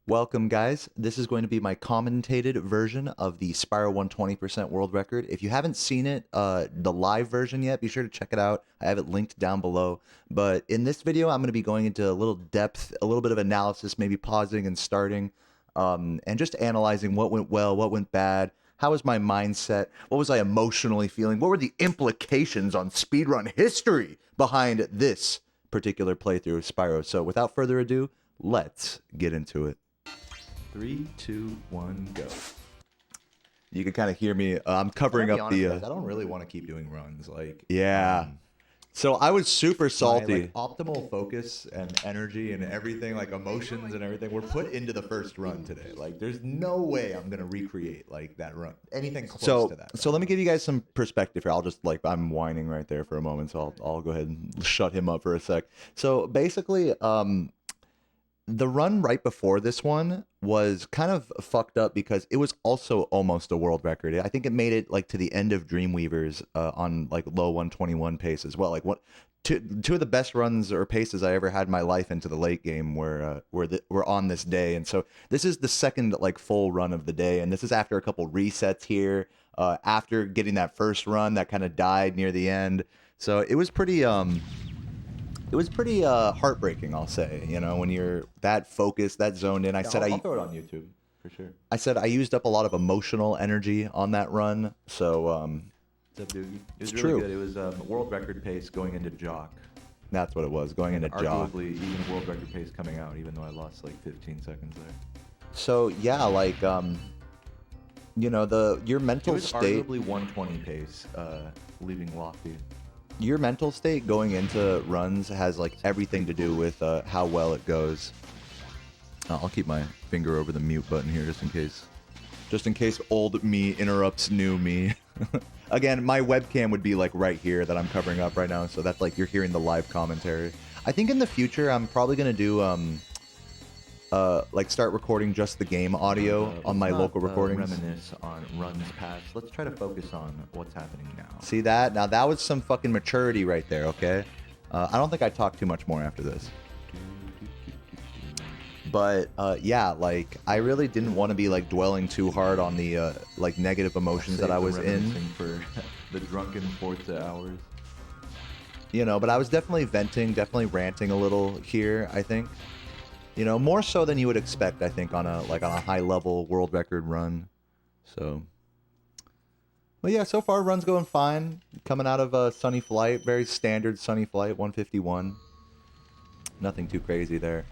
Welcome, guys. This is going to be my commentated version of the Spyro 120% world record. If you haven't seen it, the live version yet, be sure to check it out. I have it linked down below. But in this video, I'm going to be going into a little depth, a little bit of analysis, maybe pausing and starting, and just analyzing what went well, what went bad. How was my mindset? What was I emotionally feeling? What were the implications on speedrun history behind this particular playthrough of Spyro? So without further ado, let's get into it. 3, 2, 1, go. You can kind of hear me. I'm covering up the. I don't really want to keep doing runs. Yeah. So I was super salty. Optimal focus and energy and everything, like emotions and everything, were put into the first run today. Like, there's no way I'm gonna recreate like that run, anything close to that. So let me give you guys some perspective here. I'll just I'm whining right there for a moment, so I'll go ahead and shut him up for a sec. So basically, the run right before this one was kind of fucked up because it was also almost a world record. I think it made it like to the end of Dreamweavers on like low 121 pace as well. Like two of the best runs or paces I ever had in my life into the late game were on this day. And so this is the second like full run of the day, and this is after a couple resets here. After getting that first run that kind of died near the end, so it was pretty heartbreaking, I'll say, you know, when you're that focused, that zoned in. I'll throw it on YouTube for sure. I said I used up a lot of emotional energy on that run, so What's up, Doogie? It was It's really true. good. It was world record pace going into Jock. that's what it was, going into Jock. Arguably even world record pace coming out, even though I lost like 15 seconds there. So yeah, like you know, your It mental was state, arguably 120 pace, leaving Lofty. your mental state going into runs has like everything to do with how well it goes. I'll keep my finger over the mute button here just in case old me interrupts new me. Again, my webcam would be like right here that I'm covering up right now, so that's like you're hearing the live commentary. I think in the future I'm probably gonna do like start recording just the game audio on my local recordings. Reminisce on runs past. Let's try to focus on what's happening now. See that? Now that was some fucking maturity right there, okay? I don't think I talk too much more after this. But yeah, like I really didn't want to be like dwelling too hard on the like negative emotions that I was in. Reminiscing for the drunken Forza hours. You know, but I was definitely venting, definitely ranting a little here, I think. You know, more so than you would expect, I think, on a high level world record run. So but yeah, so far run's going fine. Coming out of Sunny Flight, very standard Sunny Flight 151. Nothing too crazy there.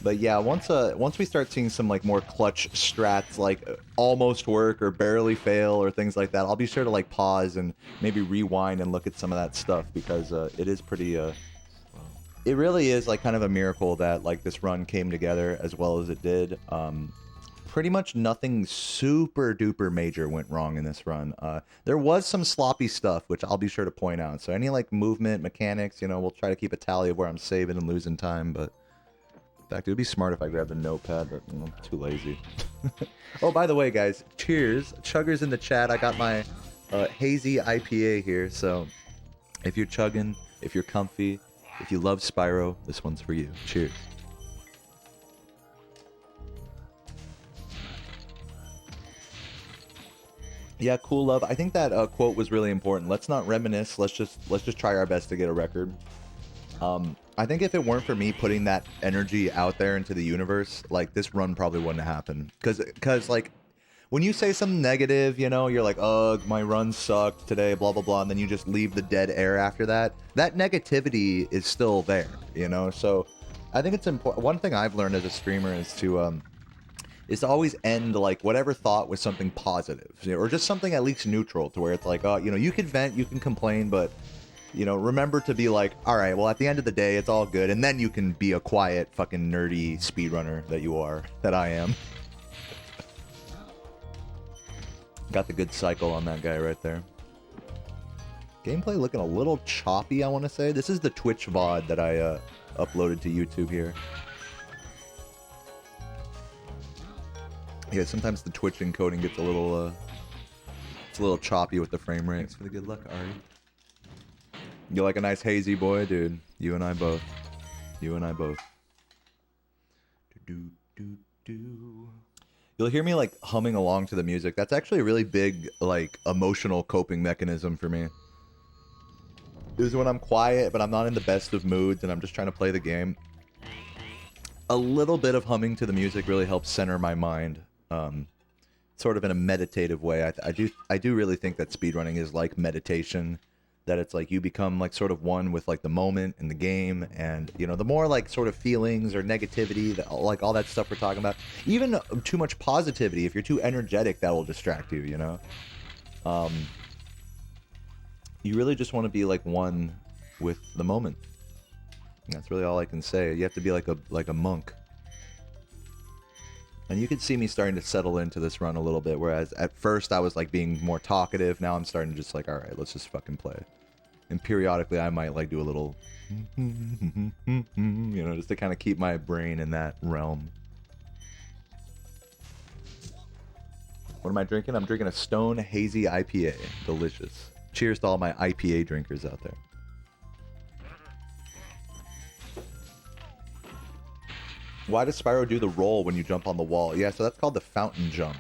But yeah, once we start seeing some like more clutch strats like almost work or barely fail or things like that, I'll be sure to like pause and maybe rewind and look at some of that stuff because it is pretty it really is like kind of a miracle that like this run came together as well as it did. Pretty much nothing super duper major went wrong in this run. There was some sloppy stuff which I'll be sure to point out. So any like movement mechanics, you know, we'll try to keep a tally of where I'm saving and losing time, but in fact, it would be smart if I grabbed a notepad, but I'm too lazy. Oh, by the way, guys, cheers. Chuggers in the chat. I got my hazy IPA here, so if you're chugging, if you're comfy, if you love Spyro, this one's for you. Cheers. Yeah, cool love. I think that quote was really important. Let's not reminisce. Let's just try our best to get a record. I think if it weren't for me putting that energy out there into the universe, like this run probably wouldn't have happened. Cause like when you say something negative, you know, you're like, ugh, my run sucked today, blah blah blah, and then you just leave the dead air after that. That negativity is still there, you know. So I think it's important. One thing I've learned as a streamer is to always end like whatever thought with something positive, you know, or just something at least neutral, to where it's like, oh, you know, you can vent, you can complain, but you know, remember to be like, all right, well, at the end of the day, it's all good. And then you can be a quiet, fucking nerdy speedrunner that you are, that I am. Got the good cycle on that guy right there. Gameplay looking a little choppy, I want to say. This is the Twitch VOD that I uploaded to YouTube here. Yeah, sometimes the Twitch encoding gets a little choppy with the frame rate. Thanks for the good luck, Ari. You like a nice hazy boy, dude? You and I both. You and I both. do, do, do. You'll hear me like humming along to the music. That's actually a really big like emotional coping mechanism for me. Is when I'm quiet, but I'm not in the best of moods, and I'm just trying to play the game. A little bit of humming to the music really helps center my mind, sort of in a meditative way. I do really think that speedrunning is like meditation, that it's like you become like sort of one with like the moment in the game, and you know, the more like sort of feelings or negativity, like all that stuff we're talking about, even too much positivity, if you're too energetic, that will distract you, you know. You really just want to be like one with the moment. And that's really all I can say. You have to be like a monk. And you can see me starting to settle into this run a little bit, whereas at first I was like being more talkative. Now I'm starting to just like, all right, let's just fucking play. And periodically I might like do a little, you know, just to kind of keep my brain in that realm. What am I drinking? I'm drinking a Stone Hazy IPA. Delicious. Cheers to all my IPA drinkers out there. Why does Spyro do the roll when you jump on the wall? Yeah, so that's called the fountain jump.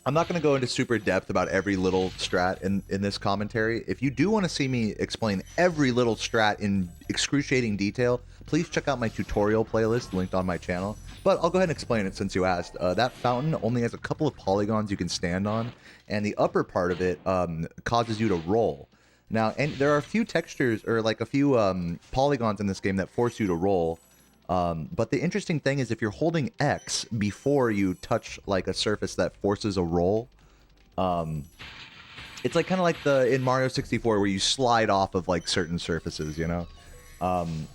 I'm not going to go into super depth about every little strat in this commentary. If you do want to see me explain every little strat in excruciating detail, please check out my tutorial playlist linked on my channel. But I'll go ahead and explain it since you asked. That fountain only has a couple of polygons you can stand on, and the upper part of it causes you to roll. Now, and there are a few textures, or like a few polygons in this game that force you to roll. But the interesting thing is if you're holding X before you touch like a surface that forces a roll, it's like kind of like in Mario 64 where you slide off of like certain surfaces, you know?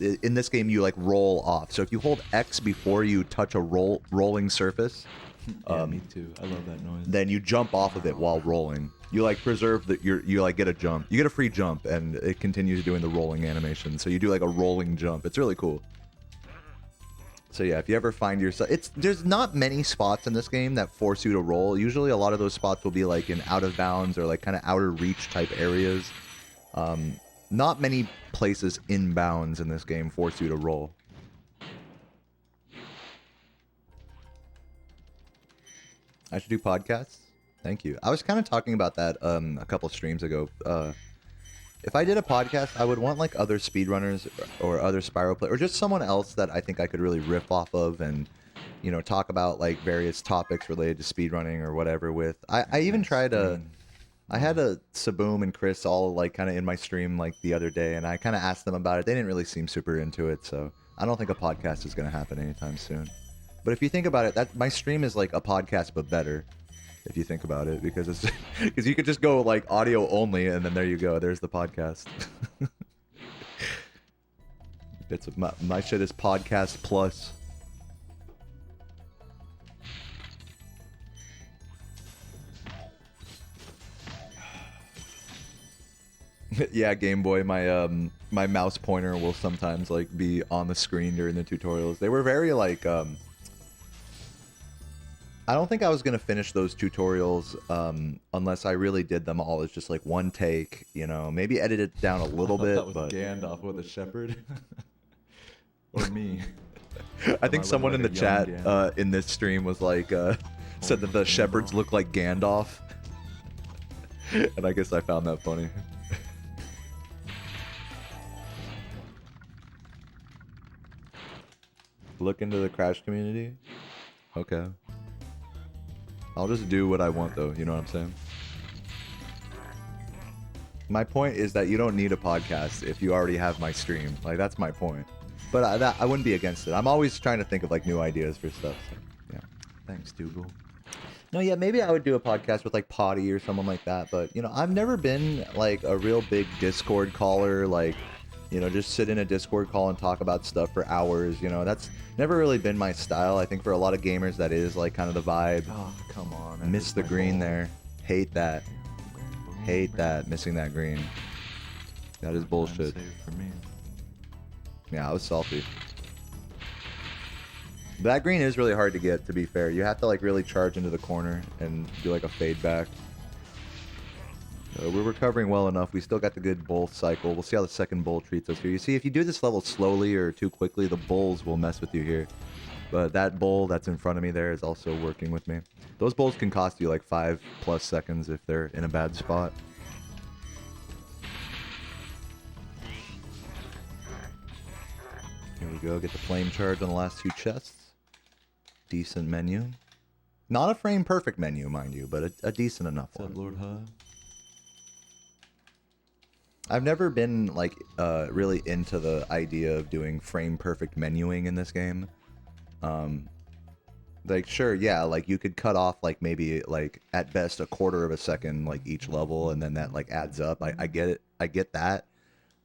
In this game you like roll off. So if you hold X before you touch a rolling surface, Yeah, me too. I love that noise. then you jump off of it while rolling. You like preserve that you like get a jump. You get a free jump and it continues doing the rolling animation. So you do like a rolling jump. It's really cool. So yeah, if you ever find yourself, there's not many spots in this game that force you to roll. Usually a lot of those spots will be like in out of bounds or like kind of outer reach type areas. Not many places in bounds in this game force you to roll. I should do podcasts? Thank you. I was kind of talking about that a couple streams ago. If I did a podcast, I would want like other speedrunners or other Spyro players, or just someone else that I think I could really riff off of and, you know, talk about like various topics related to speedrunning or whatever with. I even tried I had a Saboom and Chris all like kind of in my stream like the other day, and I kind of asked them about it. They didn't really seem super into it, so I don't think a podcast is going to happen anytime soon. But if you think about it, that my stream is like a podcast but better. If you think about it, because it's because you could just go like audio only, and then there you go. There's the podcast. My shit is podcast plus. Yeah, Game Boy. My mouse pointer will sometimes like be on the screen during the tutorials. They were very like I don't think I was gonna finish those tutorials unless I really did them all as just like one take, you know. Maybe edit it down a little bit. That was but Gandalf with a shepherd, or me. I think someone in the chat in this stream was like said that the shepherds look like Gandalf, and I guess I found that funny. Look into the Crash community. Okay. I'll just do what I want, though. You know what I'm saying? My point is that you don't need a podcast if you already have my stream. Like, that's my point. But I wouldn't be against it. I'm always trying to think of, like, new ideas for stuff. So, yeah. Thanks, Dougal. No, yeah, maybe I would do a podcast with, like, Potty or someone like that. But, you know, I've never been, like, a real big Discord caller. Like, you know, just sit in a Discord call and talk about stuff for hours. You know, that's never really been my style. I think for a lot of gamers, that is, like, kind of the vibe. Oh, come on. Miss the green there. Hate that. Hate that. Missing that green. That is bullshit. For me. Yeah, I was salty. That green is really hard to get, to be fair. You have to, like, really charge into the corner and do, like, a fade back. We're recovering well enough. We still got the good bull cycle. We'll see how the second bull treats us here. You see, if you do this level slowly or too quickly, the bulls will mess with you here. But that bowl that's in front of me there is also working with me. Those bowls can cost you like 5+ seconds if they're in a bad spot. Here we go, get the flame charge on the last 2 chests. Decent menu. Not a frame perfect menu, mind you, but a decent enough one. Lord High. I've never been like really into the idea of doing frame perfect menuing in this game. Like sure, yeah, like you could cut off like maybe like at best a quarter of a second like each level, and then that like adds up. I get it, I get that,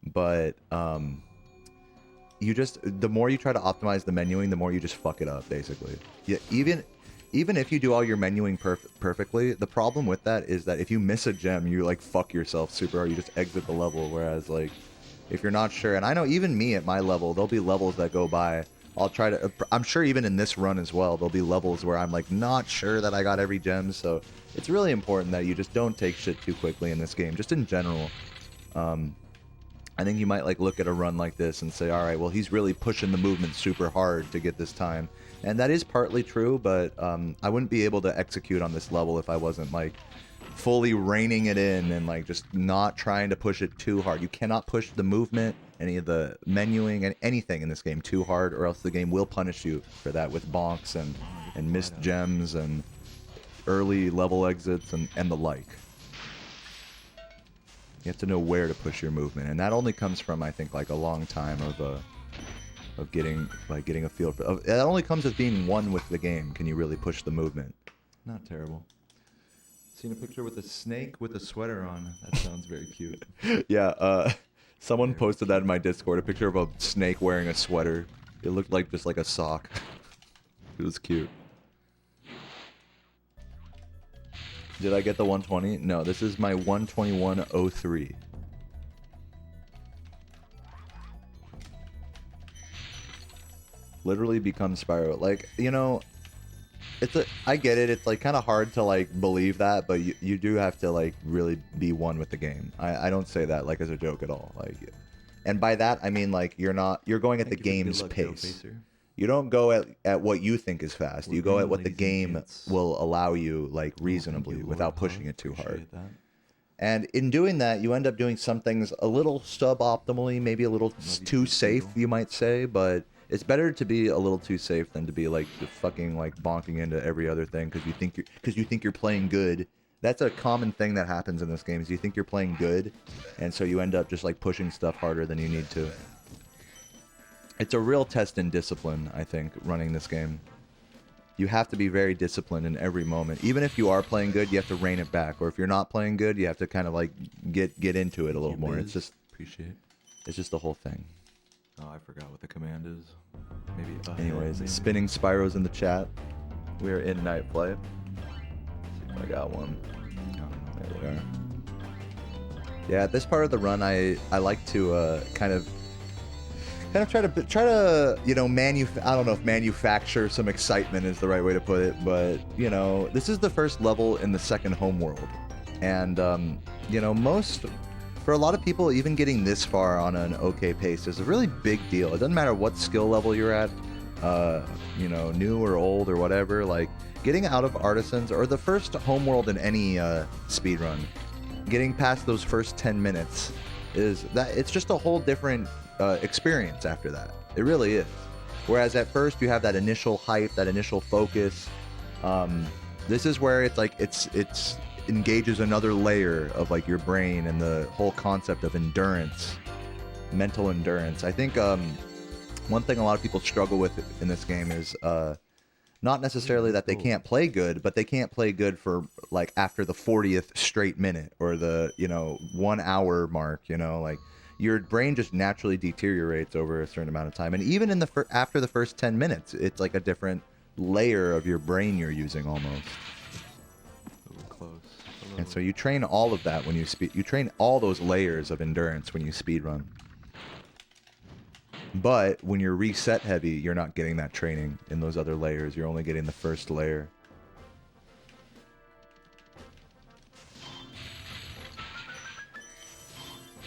but you just the more you try to optimize the menuing, the more you just fuck it up basically. Yeah, even if you do all your menuing perfectly, the problem with that is that if you miss a gem, you like fuck yourself super hard. You just exit the level. Whereas like if you're not sure, and I know even me at my level, there'll be levels that go by. I'll try to. I'm sure even in this run as well, there'll be levels where I'm like not sure that I got every gem. So it's really important that you just don't take shit too quickly in this game, just in general. I think you might like look at a run like this and say, all right, well, he's really pushing the movement super hard to get this time. And that is partly true, but I wouldn't be able to execute on this level if I wasn't like fully reining it in and like just not trying to push it too hard. You cannot push the movement, any of the menuing, and anything in this game too hard, or else the game will punish you for that with bonks and missed gems and early level exits and the like. You have to know where to push your movement, and that only comes from, I think, like a long time of getting a feel for. It only comes with being one with the game. Can you really push the movement? Not terrible. Seen a picture with a snake with a sweater on. That sounds very cute. Yeah, someone posted that in my Discord. A picture of a snake wearing a sweater. It looked like just like a sock. It was cute. Did I get the 120? No, this is my 121.03. Literally become Spyro. Like, you know, I get it. It's like kind of hard to like believe that, but you do have to like really be one with the game. I don't say that like as a joke at all. Like, and by that I mean like you're going at the game's pace. You don't go at what you think is fast. You go at what the game will allow you, like, reasonably, without pushing it too hard. And in doing that, you end up doing some things a little suboptimally, maybe a little too safe, you might say, but it's better to be a little too safe than to be, like, fucking, like, bonking into every other thing because you think you're playing good. That's a common thing that happens in this game, is you think you're playing good, and so you end up just, like, pushing stuff harder than you need to. It's a real test in discipline, I think, running this game. You have to be very disciplined in every moment. Even if you are playing good, you have to rein it back. Or if you're not playing good, you have to kind of like get into it a little more. It's just it's just the whole thing. Oh, I forgot what the command is. Maybe. Anyways, maybe. Spinning Spyro's in the chat. We're in Night Flight. See if I got one. Oh, there we are. Yeah, at this part of the run, I like to kind of try to you know, I don't know if manufacture some excitement is the right way to put it, but you know, this is the first level in the second homeworld, and you know, for a lot of people, even getting this far on an okay pace is a really big deal. It doesn't matter what skill level you're at, you know, new or old or whatever. Like getting out of Artisans or the first homeworld in any speedrun, getting past those first 10 minutes it's just a whole different experience after that. It really is. Whereas at first you have that initial hype, that initial focus. This is where it's like it's engages another layer of like your brain and the whole concept of endurance, mental endurance. I think one thing a lot of people struggle with in this game is not necessarily that they can't play good, but they can't play good for like after the 40th straight minute or the, you know, 1 hour mark, you know, like your brain just naturally deteriorates over a certain amount of time. And even in after the first 10 minutes, it's like a different layer of your brain you're using almost. A little close. And so you train all of that when you you train all those layers of endurance when you speedrun. But when you're reset heavy, you're not getting that training in those other layers. You're only getting the first layer.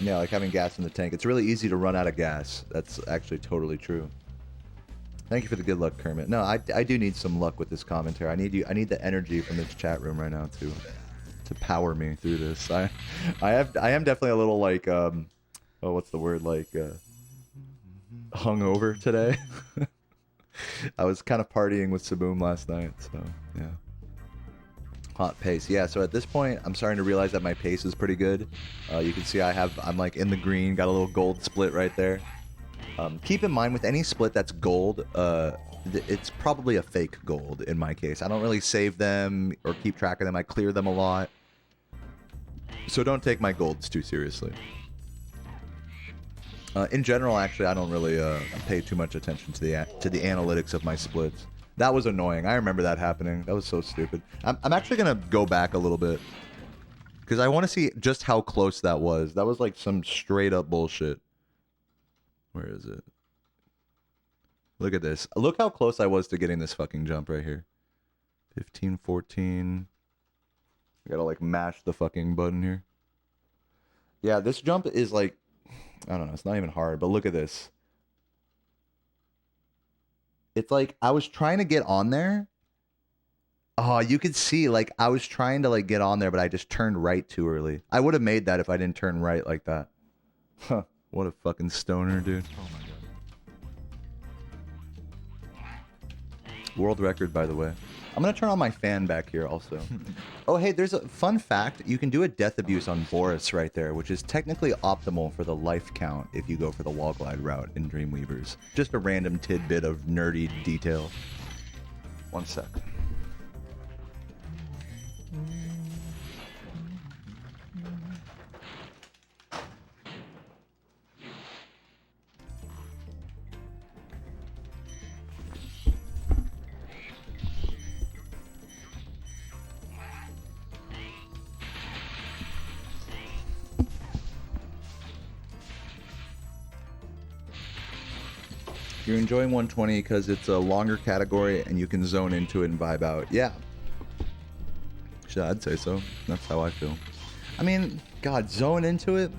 Yeah, like having gas in the tank. It's really easy to run out of gas. That's actually totally true. Thank you for the good luck, Kermit. No, I do need some luck with this commentary. I need the energy from this chat room right now to power me through this. I am definitely a little like oh, what's the word, like hungover today. I was kind of partying with Saboom last night, so yeah. Hot pace, yeah. So at this point, I'm starting to realize that my pace is pretty good. You can see I'm like in the green, got a little gold split right there. Keep in mind, with any split that's gold, it's probably a fake gold in my case. I don't really save them or keep track of them. I clear them a lot. So don't take my golds too seriously. In general, actually, I don't really pay too much attention to the analytics of my splits. That was annoying. I remember that happening. That was so stupid. I'm actually going to go back a little bit because I want to see just how close that was. That was like some straight up bullshit. Where is it? Look at this. Look how close I was to getting this fucking jump right here. 15, 14. I gotta like mash the fucking button here. Yeah, this jump is like, I don't know, it's not even hard, but look at this. It's like I was trying to get on there. Oh, you could see like I was trying to like get on there, but I just turned right too early. I would have made that if I didn't turn right like that. Huh. What a fucking stoner, dude. Oh my god. World record, by the way. I'm going to turn on my fan back here also. Oh, hey, there's a fun fact. You can do a death abuse on Boris right there, which is technically optimal for the life count if you go for the wall glide route in Dreamweavers. Just a random tidbit of nerdy detail. 1 sec. You're enjoying 120 because it's a longer category and you can zone into it and vibe out. Yeah. Sure, I'd say so. That's how I feel. I mean, God, zone into it?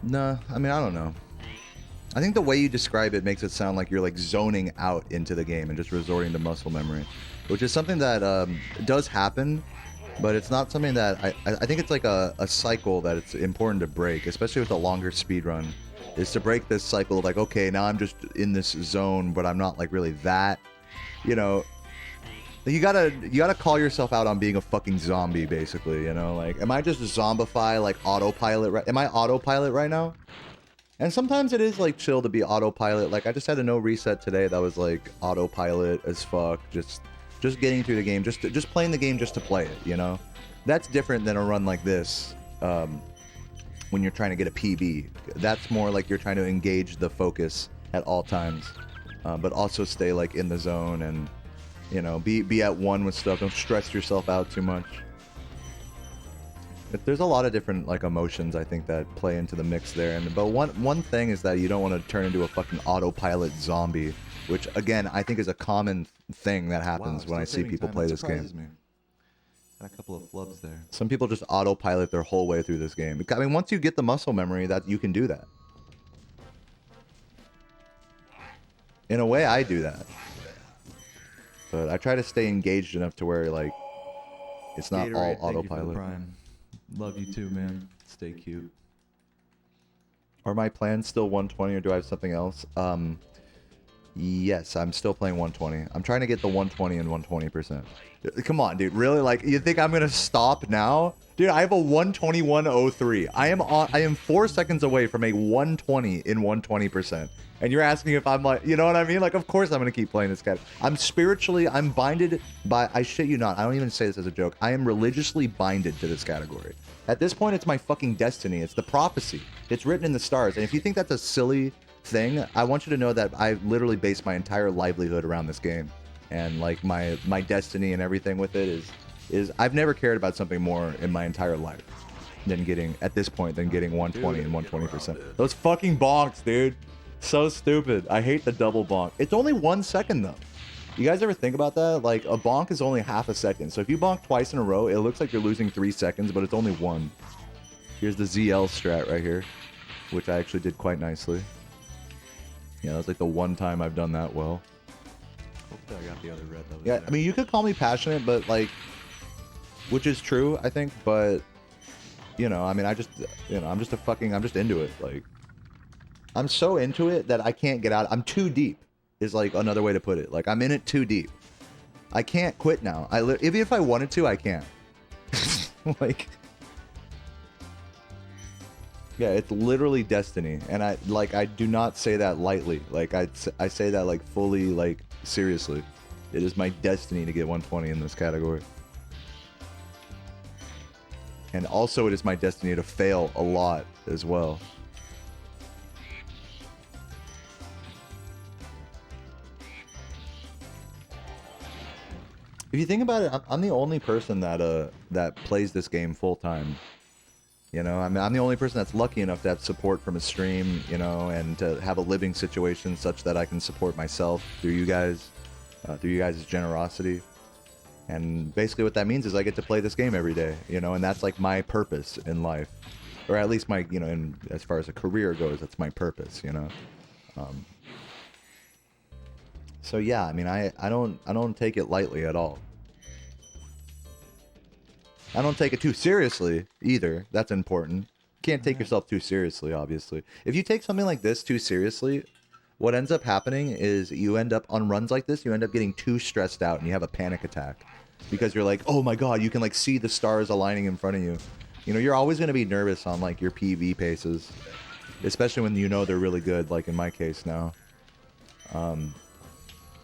Nah, I mean, I don't know. I think the way you describe it makes it sound like you're like zoning out into the game and just resorting to muscle memory, which is something that does happen, but it's not something that I think it's like a cycle that it's important to break, especially with a longer speed run. Is to break this cycle of like, okay, now I'm just in this zone, but I'm not like really that, you know. You gotta call yourself out on being a fucking zombie, basically, you know. Like, am I just zombify like autopilot? Am I autopilot right now? And sometimes it is like chill to be autopilot. Like I just had a no reset today that was like autopilot as fuck, just getting through the game, just playing the game just to play it, you know. That's different than a run like this. When you're trying to get a PB, that's more like you're trying to engage the focus at all times, but also stay like in the zone and, you know, be at one with stuff. Don't stress yourself out too much. But there's a lot of different like emotions I think that play into the mix there. But one thing is that you don't want to turn into a fucking autopilot zombie, which again I think is a common thing that happens when I see people play this game. Got a couple of flubs there. Some people just autopilot their whole way through this game. I mean, once you get the muscle memory, that you can do that. In a way, I do that. But I try to stay engaged enough to where, like, it's not all autopilot. Prime. Love you too, man. Stay cute. Are my plans still 120 or do I have something else? Yes, I'm still playing 120. I'm trying to get the 120 and 120%. Come on, dude. Really? Like, you think I'm gonna stop now? Dude, I have a 121.03. I am 4 seconds away from a 120 in 120%. And you're asking if I'm like, you know what I mean? Like, of course I'm gonna keep playing this guy. I'm binded by, I shit you not, I don't even say this as a joke. I am religiously binded to this category. At this point, it's my fucking destiny. It's the prophecy. It's written in the stars. And if you think that's a silly thing, I want you to know that I literally base my entire livelihood around this game. And like my destiny and everything with it is I've never cared about something more in my entire life than getting 120 and 120%. Those fucking bonks, dude. So stupid. I hate the double bonk. It's only 1 second though. You guys ever think about that? Like a bonk is only half a second. So if you bonk twice in a row, it looks like you're losing 3 seconds, but it's only 1. Here's the ZL strat right here, which I actually did quite nicely. Yeah, that's like the one time I've done that well. Hopefully I got the other red that was Yeah, there. I mean, you could call me passionate, but like, which is true, I think, but, you know, I mean, I'm just into it. Like, I'm so into it that I can't get out. I'm too deep, is like another way to put it. Like, I'm in it too deep. I can't quit now. Even if I wanted to, I can't. Like, yeah, it's literally destiny, and I do not say that lightly. Like, I say that like fully, like seriously. It is my destiny to get 120 in this category, and also it is my destiny to fail a lot as well. If you think about it, I'm the only person that plays this game full time. You know, I mean, I'm the only person that's lucky enough to have support from a stream, you know, and to have a living situation such that I can support myself through you guys, through you guys' generosity. And basically what that means is I get to play this game every day, you know, and that's like my purpose in life. Or at least my, you know, as far as a career goes, that's my purpose, you know. So yeah, I mean, I don't take it lightly at all. I don't take it too seriously either. That's important. You can't take yourself too seriously, obviously. If you take something like this too seriously, what ends up happening is you end up on runs like this, you end up getting too stressed out and you have a panic attack because you're like, oh my god, you can like see the stars aligning in front of you. You know, you're always going to be nervous on like your PV paces, especially when you know they're really good, like in my case now.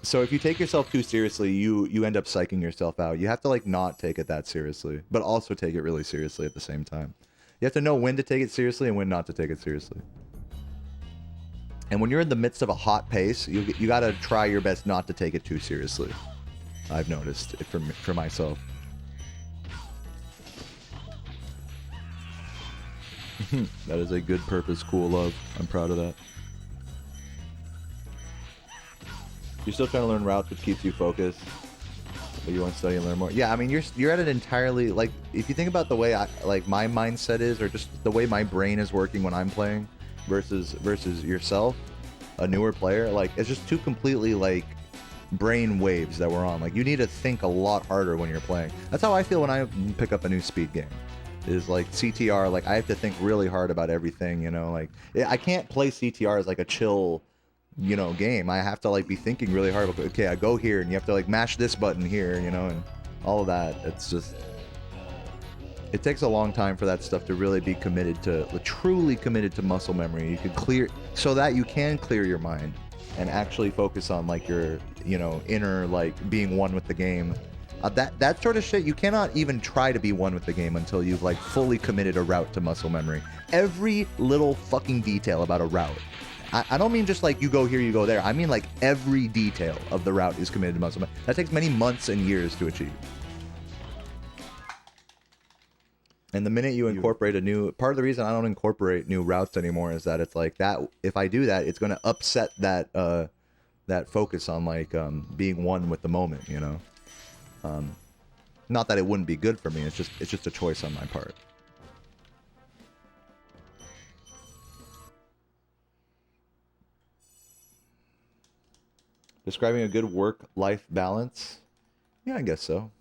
So if you take yourself too seriously, you end up psyching yourself out. You have to like not take it that seriously, but also take it really seriously at the same time. You have to know when to take it seriously and when not to take it seriously. And when you're in the midst of a hot pace, you got to try your best not to take it too seriously. I've noticed it for myself. That is a good purpose, cool love. I'm proud of that. You're still trying to learn routes, which keeps you focused, but you want to study and learn more. Yeah, I mean, you're at it entirely, like, if you think about the way my mindset is, or just the way my brain is working when I'm playing versus yourself, a newer player, like, it's just two completely, like, brain waves that we're on. Like, you need to think a lot harder when you're playing. That's how I feel when I pick up a new speed game. Is like CTR, like, I have to think really hard about everything, you know, like, I can't play CTR as like a chill, you know, game. I have to like be thinking really hard about, okay, I go here and you have to like mash this button here, you know, and all of that. It's just, it takes a long time for that stuff to really be committed to, truly committed to muscle memory. You can clear, so that you can clear your mind and actually focus on like your, you know, inner, like, being one with the game. That sort of shit, you cannot even try to be one with the game until you've like fully committed a route to muscle memory. Every little fucking detail about a route. I don't mean just like you go here, you go there. I mean like every detail of the route is committed to muscle memory. That takes many months and years to achieve. And the minute you incorporate a new, part of the reason I don't incorporate new routes anymore is that it's like that, if I do that, it's going to upset that that focus on like being one with the moment, you know. Not that it wouldn't be good for me, it's just a choice on my part. Describing a good work-life balance? Yeah, I guess so.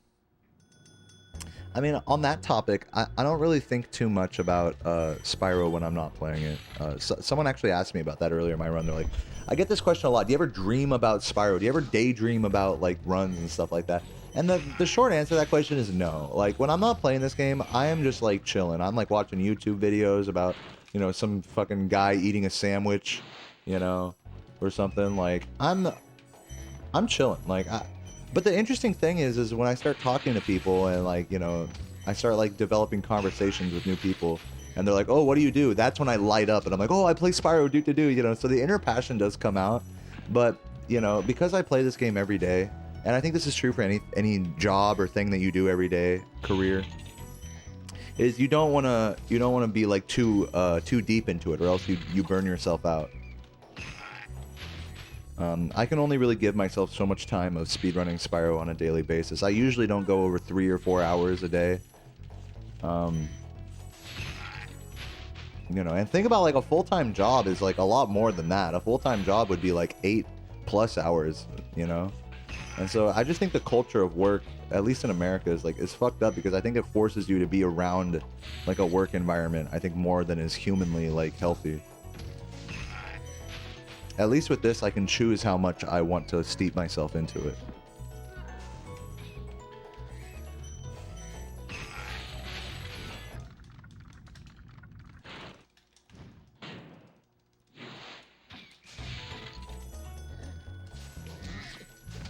I mean, on that topic, I don't really think too much about Spyro when I'm not playing it. Someone actually asked me about that earlier in my run. They're like, I get this question a lot. Do you ever dream about Spyro? Do you ever daydream about like runs and stuff like that? And the short answer to that question is no. Like, when I'm not playing this game, I am just like chilling. I'm like watching YouTube videos about, you know, some fucking guy eating a sandwich, you know, or something. Like, I'm chilling. Like, but the interesting thing is when I start talking to people and like, you know, I start like developing conversations with new people and they're like, oh, what do you do? That's when I light up and I'm like, oh, I play Spyro, do, you know. So the inner passion does come out. But, you know, because I play this game every day, and I think this is true for any job or thing that you do every day, career, is you don't want to be like too deep into it, or else you burn yourself out. I can only really give myself so much time of speedrunning Spyro on a daily basis. I usually don't go over 3 or 4 hours a day. You know, and think about like a full-time job is like a lot more than that. A full-time job would be like 8+ hours, you know? And so I just think the culture of work, at least in America, is fucked up because I think it forces you to be around like a work environment, I think more than is humanly like healthy. At least with this, I can choose how much I want to steep myself into it.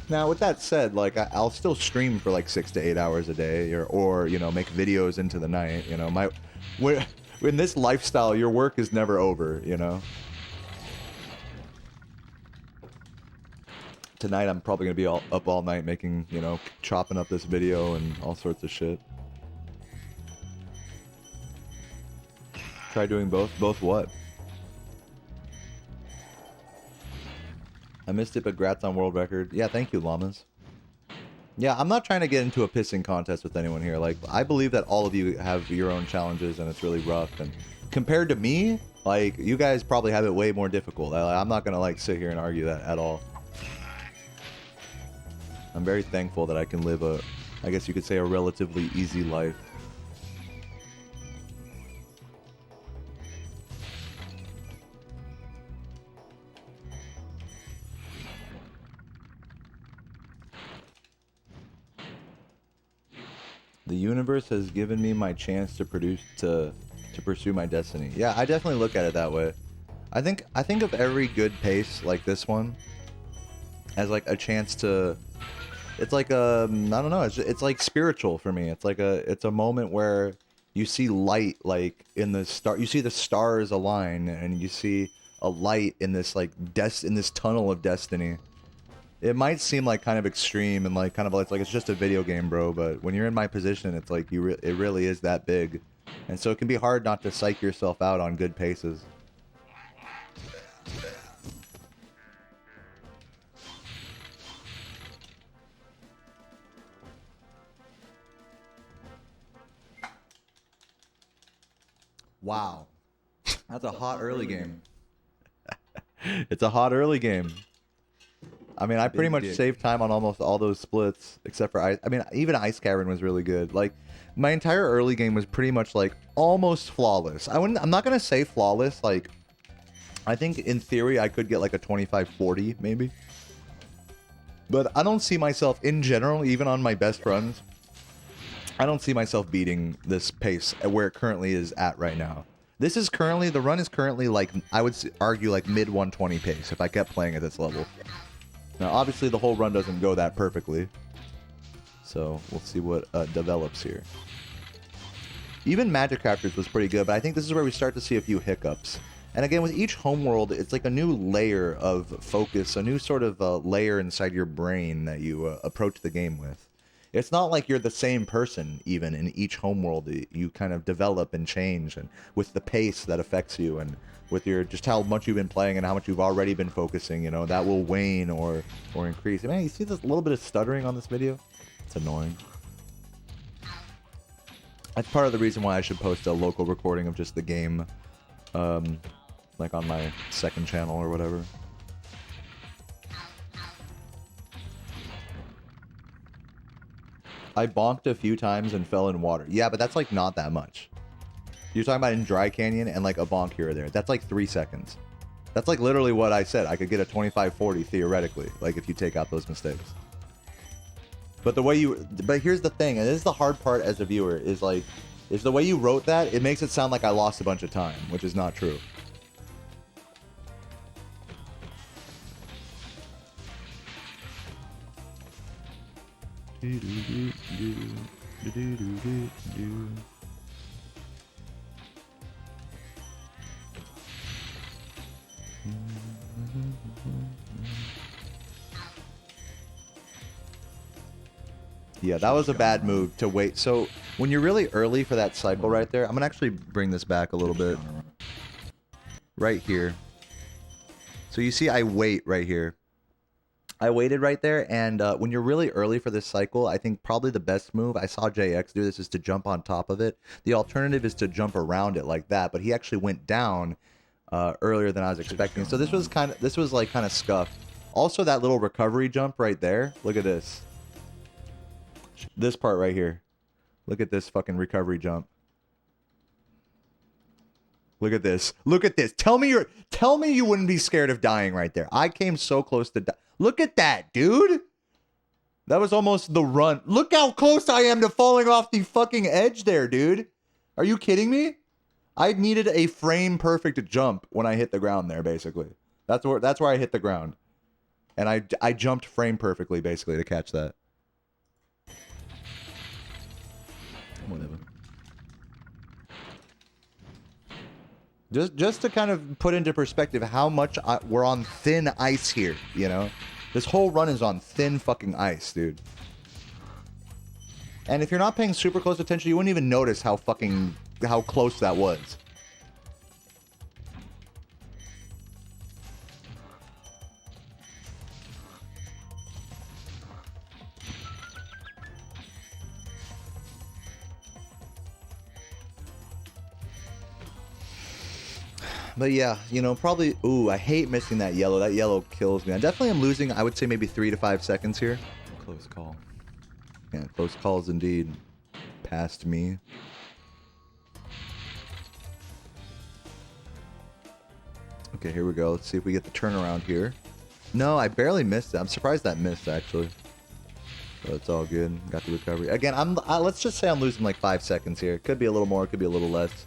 Now, with that said, like I'll still stream for like 6 to 8 hours a day, or you know, make videos into the night. You know, in this lifestyle, your work is never over. You know. Tonight, I'm probably gonna be up all night making, you know, chopping up this video and all sorts of shit. Try doing both. Both what? I missed it, but grats on world record. Yeah, thank you, llamas. Yeah, I'm not trying to get into a pissing contest with anyone here. Like, I believe that all of you have your own challenges, and it's really rough. And compared to me, like, you guys probably have it way more difficult. I'm not gonna, like, sit here and argue that at all. I'm very thankful that I can live a, I guess you could say, a relatively easy life. The universe has given me my chance to pursue my destiny. Yeah, I definitely look at it that way. I think of every good pace like this one as like a chance to. It's like I don't know. It's like spiritual for me. It's a moment where you see light like in the star. You see the stars align, and you see a light in this like in this tunnel of destiny. It might seem like kind of extreme and like kind of like it's just a video game, bro. But when you're in my position, it's like it really is that big, and so it can be hard not to psych yourself out on good paces. Wow, that's a hot early game. It's a hot early game. I mean, I pretty much saved time on almost all those splits, except for I mean, even Ice Cavern was really good. Like, my entire early game was pretty much like almost flawless. I'm not gonna say flawless. Like, I think in theory I could get like a 25-40 maybe, but I don't see myself in general, even on my best runs. I don't see myself beating this pace at where it currently is at right now. The run is currently like, I would argue like mid 120 pace if I kept playing at this level. Now, obviously, the whole run doesn't go that perfectly, so we'll see what develops here. Even Magic Crafters was pretty good, but I think this is where we start to see a few hiccups. And again, with each homeworld, it's like a new layer of focus, a new sort of layer inside your brain that you approach the game with. It's not like you're the same person, even in each homeworld. You kind of develop and change, and with the pace that affects you, and with your just how much you've been playing and how much you've already been focusing, you know, that will wane or increase. Man, you see this little bit of stuttering on this video? It's annoying. That's part of the reason why I should post a local recording of just the game, like on my second channel or whatever. I bonked a few times and fell in water. Yeah, but that's like not that much. You're talking about in Dry Canyon and like a bonk here or there. That's like 3 seconds. That's like literally what I said. I could get a 25-40 theoretically, like if you take out those mistakes. But here's the thing, and this is the hard part as a viewer, is the way you wrote that, it makes it sound like I lost a bunch of time, which is not true. Yeah, that was a bad move to wait. So when you're really early for that cycle right there, I'm going to actually bring this back a little bit. Right here. So you see I wait right here. I waited right there, and when you're really early for this cycle, I think probably the best move, I saw JX do this, is to jump on top of it. The alternative is to jump around it like that, but he actually went down earlier than I was expecting. So this was like kind of scuffed. Also, that little recovery jump right there. Look at this. This part right here. Look at this fucking recovery jump. Look at this. Look at this. Tell me you wouldn't be scared of dying right there. I came so close to die. Look at that, dude. That was almost the run. Look how close I am to falling off the fucking edge there, dude. Are you kidding me? I needed a frame perfect jump when I hit the ground there, basically. That's where I hit the ground. And I jumped frame perfectly, basically, to catch that. Whatever. Just to kind of put into perspective how much we're on thin ice here, you know? This whole run is on thin fucking ice, dude. And if you're not paying super close attention, you wouldn't even notice how close that was. But yeah, you know, probably... Ooh, I hate missing that yellow. That yellow kills me. I definitely am losing, I would say, maybe 3 to 5 seconds here. Close call. Yeah, close calls indeed. Past me. Okay, here we go. Let's see if we get the turnaround here. No, I barely missed it. I'm surprised that missed, actually. So it's all good. Got the recovery. Again, let's just say I'm losing like 5 seconds here. Could be a little more, could be a little less.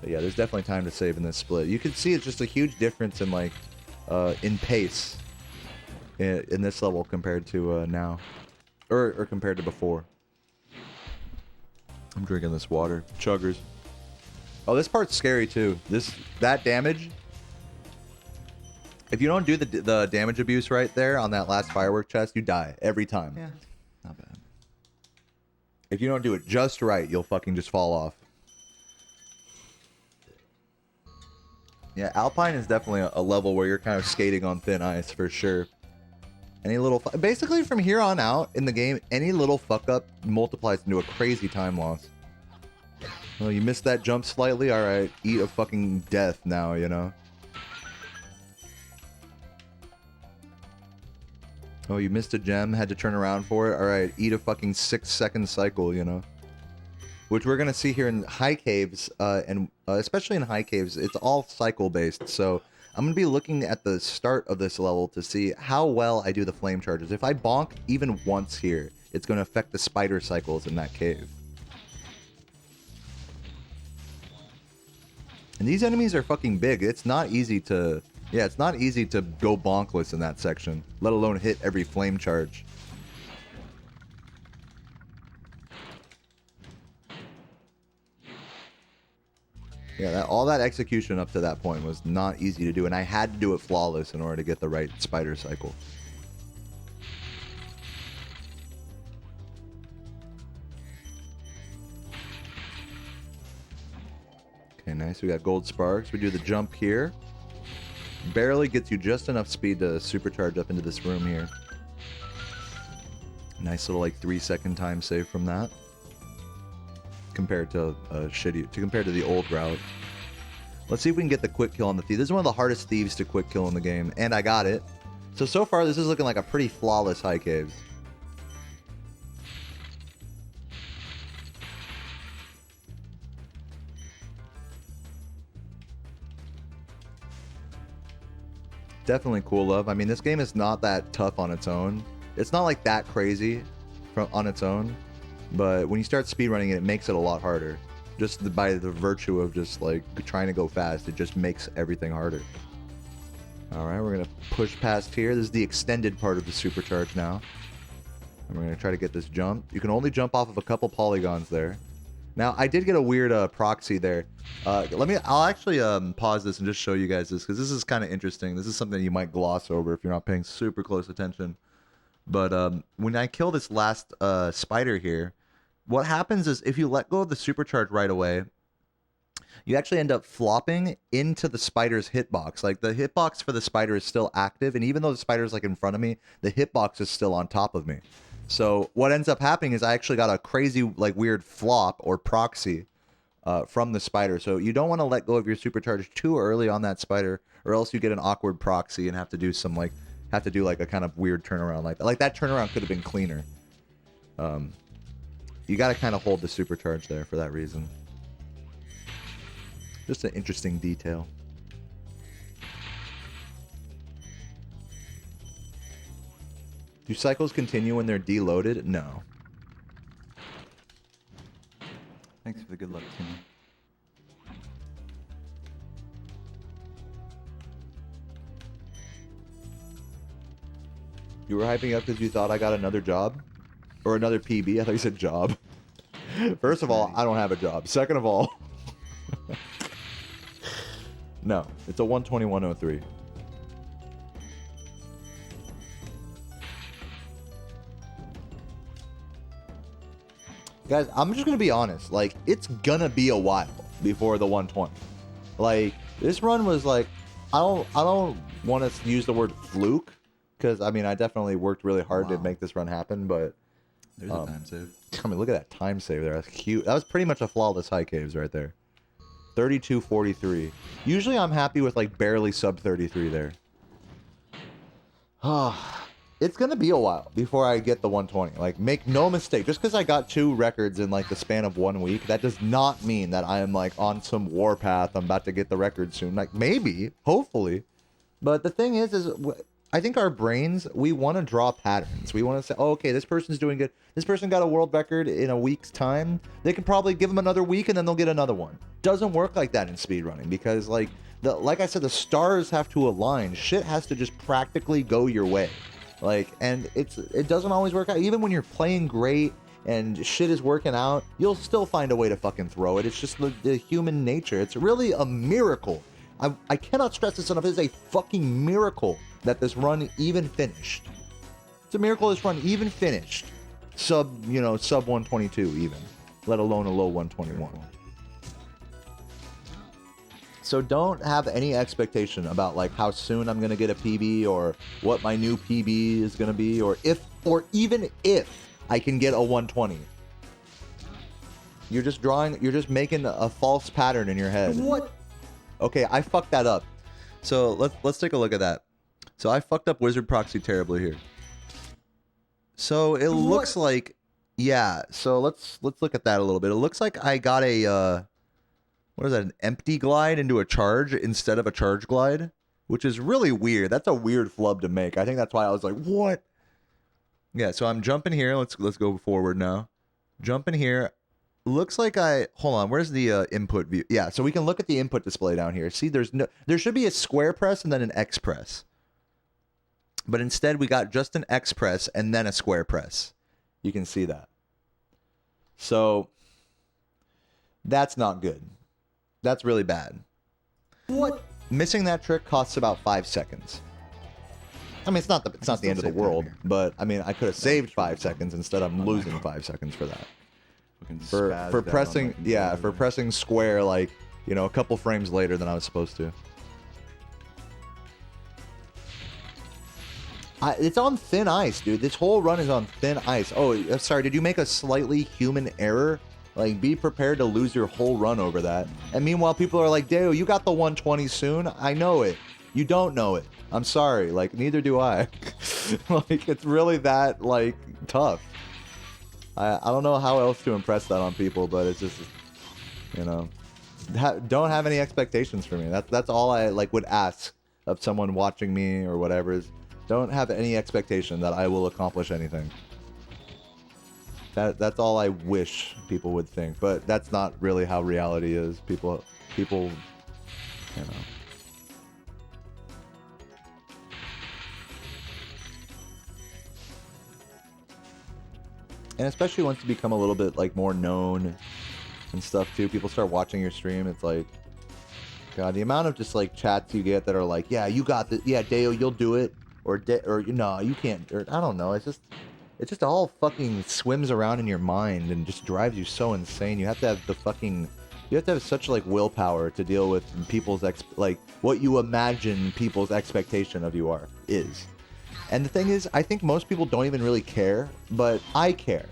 But yeah, there's definitely time to save in this split. You can see it's just a huge difference in like in pace in this level compared to now, or compared to before. I'm drinking this water. Chuggers. Oh, this part's scary too. That damage. If you don't do the damage abuse right there on that last firework chest, you die every time. Yeah, not bad. If you don't do it just right, you'll fucking just fall off. Yeah, Alpine is definitely a level where you're kind of skating on thin ice for sure. Basically from here on out in the game, any little fuck up multiplies into a crazy time loss. Well, you missed that jump slightly? Alright, eat a fucking death now, you know? Oh, you missed a gem, had to turn around for it? Alright, eat a fucking 6-second cycle, you know? Which we're going to see here in high caves, and especially in high caves, it's all cycle-based. So I'm going to be looking at the start of this level to see how well I do the flame charges. If I bonk even once here, it's going to affect the spider cycles in that cave. And these enemies are fucking big. It's not easy to... Yeah, it's not easy to go bonkless in that section, let alone hit every flame charge. Yeah, all that execution up to that point was not easy to do, and I had to do it flawless in order to get the right spider cycle. Okay, nice. We got gold sparks. We do the jump here. Barely gets you just enough speed to supercharge up into this room here. Nice little like 3-second time save from that. Compared to compared to the old route. Let's see if we can get the quick kill on the thief. This is one of the hardest thieves to quick kill in the game, and I got it. So far this is looking like a pretty flawless high caves. Definitely cool love. I mean, this game is not that tough on its own. It's not like that crazy on its own. But when you start speedrunning it, it makes it a lot harder. Just by the virtue of just like trying to go fast, it just makes everything harder. Alright, we're going to push past here. This is the extended part of the supercharge now. And we're going to try to get this jump. You can only jump off of a couple polygons there. Now, I did get a weird proxy there. I'll actually pause this and just show you guys this, because this is kind of interesting. This is something you might gloss over if you're not paying super close attention. But when I kill this last spider here, what happens is if you let go of the supercharge right away, you actually end up flopping into the spider's hitbox. Like the hitbox for the spider is still active, and even though the spider's like in front of me, the hitbox is still on top of me. So what ends up happening is I actually got a crazy like weird flop or proxy from the spider. So you don't want to let go of your supercharge too early on that spider, or else you get an awkward proxy and have to do some like a kind of weird turnaround like that turnaround could have been cleaner. You got to kind of hold the supercharge there for that reason. Just an interesting detail. Do cycles continue when they're deloaded? No. Thanks for the good luck, Timmy. You were hyping up because you thought I got another job? Or another PB? I thought you said job. First of all, I don't have a job. Second of all, no, it's a 121.03. Guys, I'm just gonna be honest. Like, it's gonna be a while before the 120. Like, this run was like, I don't want to use the word fluke, because I mean I definitely worked really hard to make this run happen, but there's a time save. I mean, look at that time save there. That's cute. That was pretty much a flawless high caves right there. 32:43. Usually I'm happy with like barely sub 33 there. It's gonna be a while before I get the 120. Like, make no mistake, just because I got 2 records in like the span of 1 week, that does not mean that I am like on some warpath. I'm about to get the record soon. Like, maybe, hopefully, but the thing is I think our brains, we want to draw patterns. We want to say, oh, okay, this person's doing good. This person got a world record in a week's time. They can probably give them another week and then they'll get another one. Doesn't work like that in speedrunning, because like I said, the stars have to align. Shit has to just practically go your way. Like, and it doesn't always work out. Even when you're playing great and shit is working out, you'll still find a way to fucking throw it. It's just the human nature. It's really a miracle. I cannot stress this enough. It is a fucking miracle that this run even finished. It's a miracle this run even finished. Sub 122 even, let alone a low 121. So don't have any expectation about like how soon I'm gonna get a PB or what my new PB is gonna be, or even if I can get a 120. You're just making a false pattern in your head. What? Okay, I fucked that up. So let's take a look at that. So I fucked up Wizard Proxy terribly here. So it looks like, yeah. So let's look at that a little bit. It looks like I got a what is that? An empty glide into a charge instead of a charge glide, which is really weird. That's a weird flub to make. I think that's why I was like, what? Yeah. So I'm jumping here. Let's go forward now. Jumping here. Looks like hold on. Where's the input view? Yeah. So we can look at the input display down here. See, there should be a square press and then an X press. But instead, we got just an X press and then a square press. You can see that. So that's not good. That's really bad. What? Missing that trick costs about 5 seconds. I mean, it's not the end of the world, but I mean, I could have saved 5 seconds. Instead, I'm losing 5 seconds for that. For pressing, for pressing square like, a couple frames later than I was supposed to. It's on thin ice, dude. This whole run is on thin ice. Oh, sorry. Did you make a slightly human error? Like, be prepared to lose your whole run over that. And meanwhile, people are like, Deo, you got the 120 soon. I know it. You don't know it. I'm sorry. Like, neither do I. Like, it's really that, like, tough. I don't know how else to impress that on people, but it's just, don't have any expectations for me. That's all I, like, would ask of someone watching me or whatever is, don't have any expectation that I will accomplish anything. That's all I wish people would think, but that's not really how reality is. People, And especially once you become a little bit like more known and stuff too, people start watching your stream. It's like, God, the amount of just like chats you get that are like, yeah, you got this, yeah, Deo, you'll do it, or no, you can't, or I don't know. It's just all fucking swims around in your mind and just drives you so insane. You have to have the fucking You have to have such like willpower to deal with people's like what you imagine people's expectation of you is. And the thing is, I think most people don't even really care, but I care.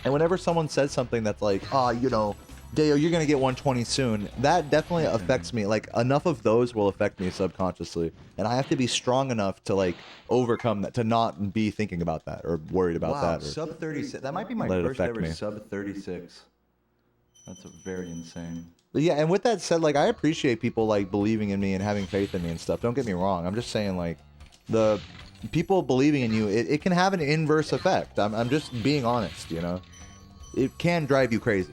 And whenever someone says something that's like, oh, you know, Deo, you're gonna get 120 soon, that definitely affects me. Like enough of those will affect me subconsciously, and I have to be strong enough to like overcome that, to not be thinking about that or worried about that. Or Sub 36. That might be my first ever sub 36. That's very insane. But yeah, and with that said, like I appreciate people like believing in me and having faith in me and stuff. Don't get me wrong. I'm just saying like the people believing in you, it can have an inverse effect. I'm just being honest, you know. It can drive you crazy.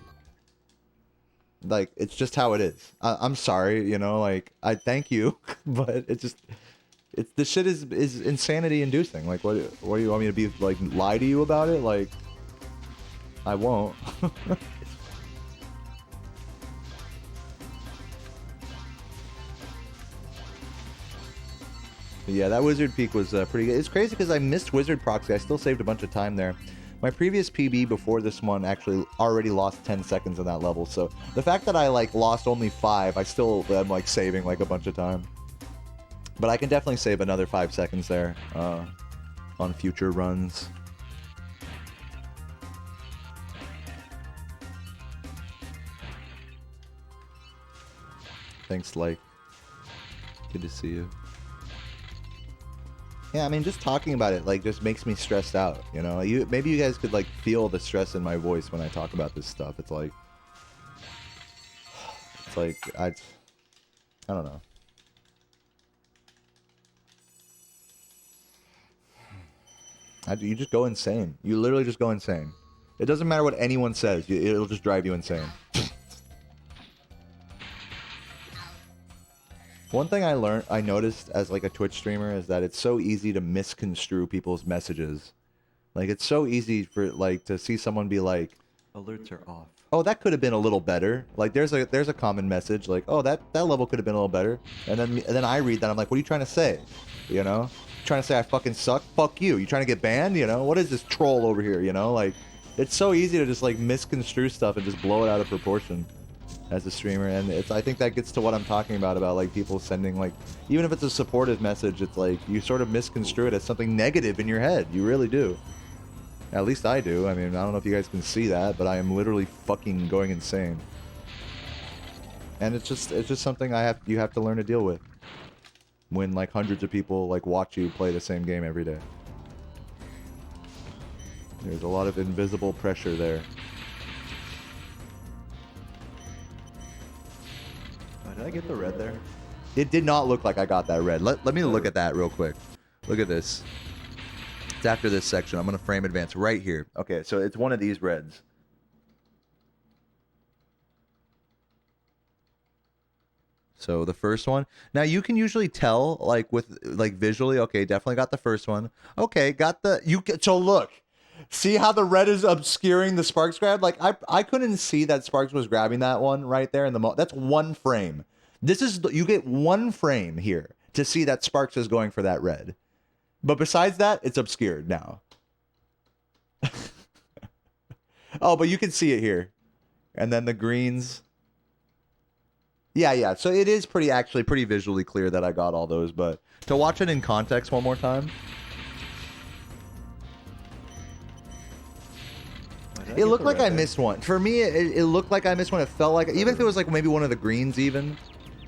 Like it's just how it is. I'm sorry, you know. Like I thank you, but this shit is insanity inducing. Like what do you want me to be like lie to you about it? Like I won't. Yeah, that Wizard Peak was pretty good. It's crazy because I missed Wizard Proxy. I still saved a bunch of time there. My previous PB before this one actually already lost 10 seconds in that level. So the fact that I like lost only 5, I still am like saving like a bunch of time. But I can definitely save another 5 seconds there on future runs. Thanks, like. Good to see you. Yeah, I mean, just talking about it, like, just makes me stressed out, you know? Maybe you guys could, like, feel the stress in my voice when I talk about this stuff. It's like, I don't know. You just go insane. You literally just go insane. It doesn't matter what anyone says. It'll just drive you insane. One thing I noticed as like a Twitch streamer is that it's so easy to misconstrue people's messages. Like it's so easy for like to see someone be like, alerts are off. Oh, that could have been a little better. Like there's a common message like, oh, that level could have been a little better. And then I read that, I'm like, what are you trying to say? You know? Trying to say I fucking suck? Fuck you. You trying to get banned? You know? What is this troll over here? You know? Like it's so easy to just like misconstrue stuff and just blow it out of proportion as a streamer, and I think that gets to what I'm talking about like people sending like, even if it's a supportive message, it's like you sort of misconstrue it as something negative in your head. You really do. At least I do. I mean, I don't know if you guys can see that, but I am literally fucking going insane. And it's just something you have to learn to deal with when like hundreds of people like watch you play the same game every day. There's a lot of invisible pressure there. Did I get the red there? It did not look like I got that red. Let me look at that real quick. Look at this. It's after this section. I'm going to frame advance right here. Okay, so it's one of these reds. So the first one. Now you can usually tell like with like visually, okay, definitely got the first one. Okay, got the so look. See how the red is obscuring the Sparks grab? Like I couldn't see that Sparks was grabbing that one right there in the that's one frame. This is you get one frame here to see that Sparks is going for that red. But besides that, it's obscured now. Oh, but you can see it here. And then the greens. Yeah. So it is pretty visually clear that I got all those, but to watch it in context one more time. It looked like I missed one. For me, it looked like I missed one. It felt like, even if it was like maybe one of the greens even.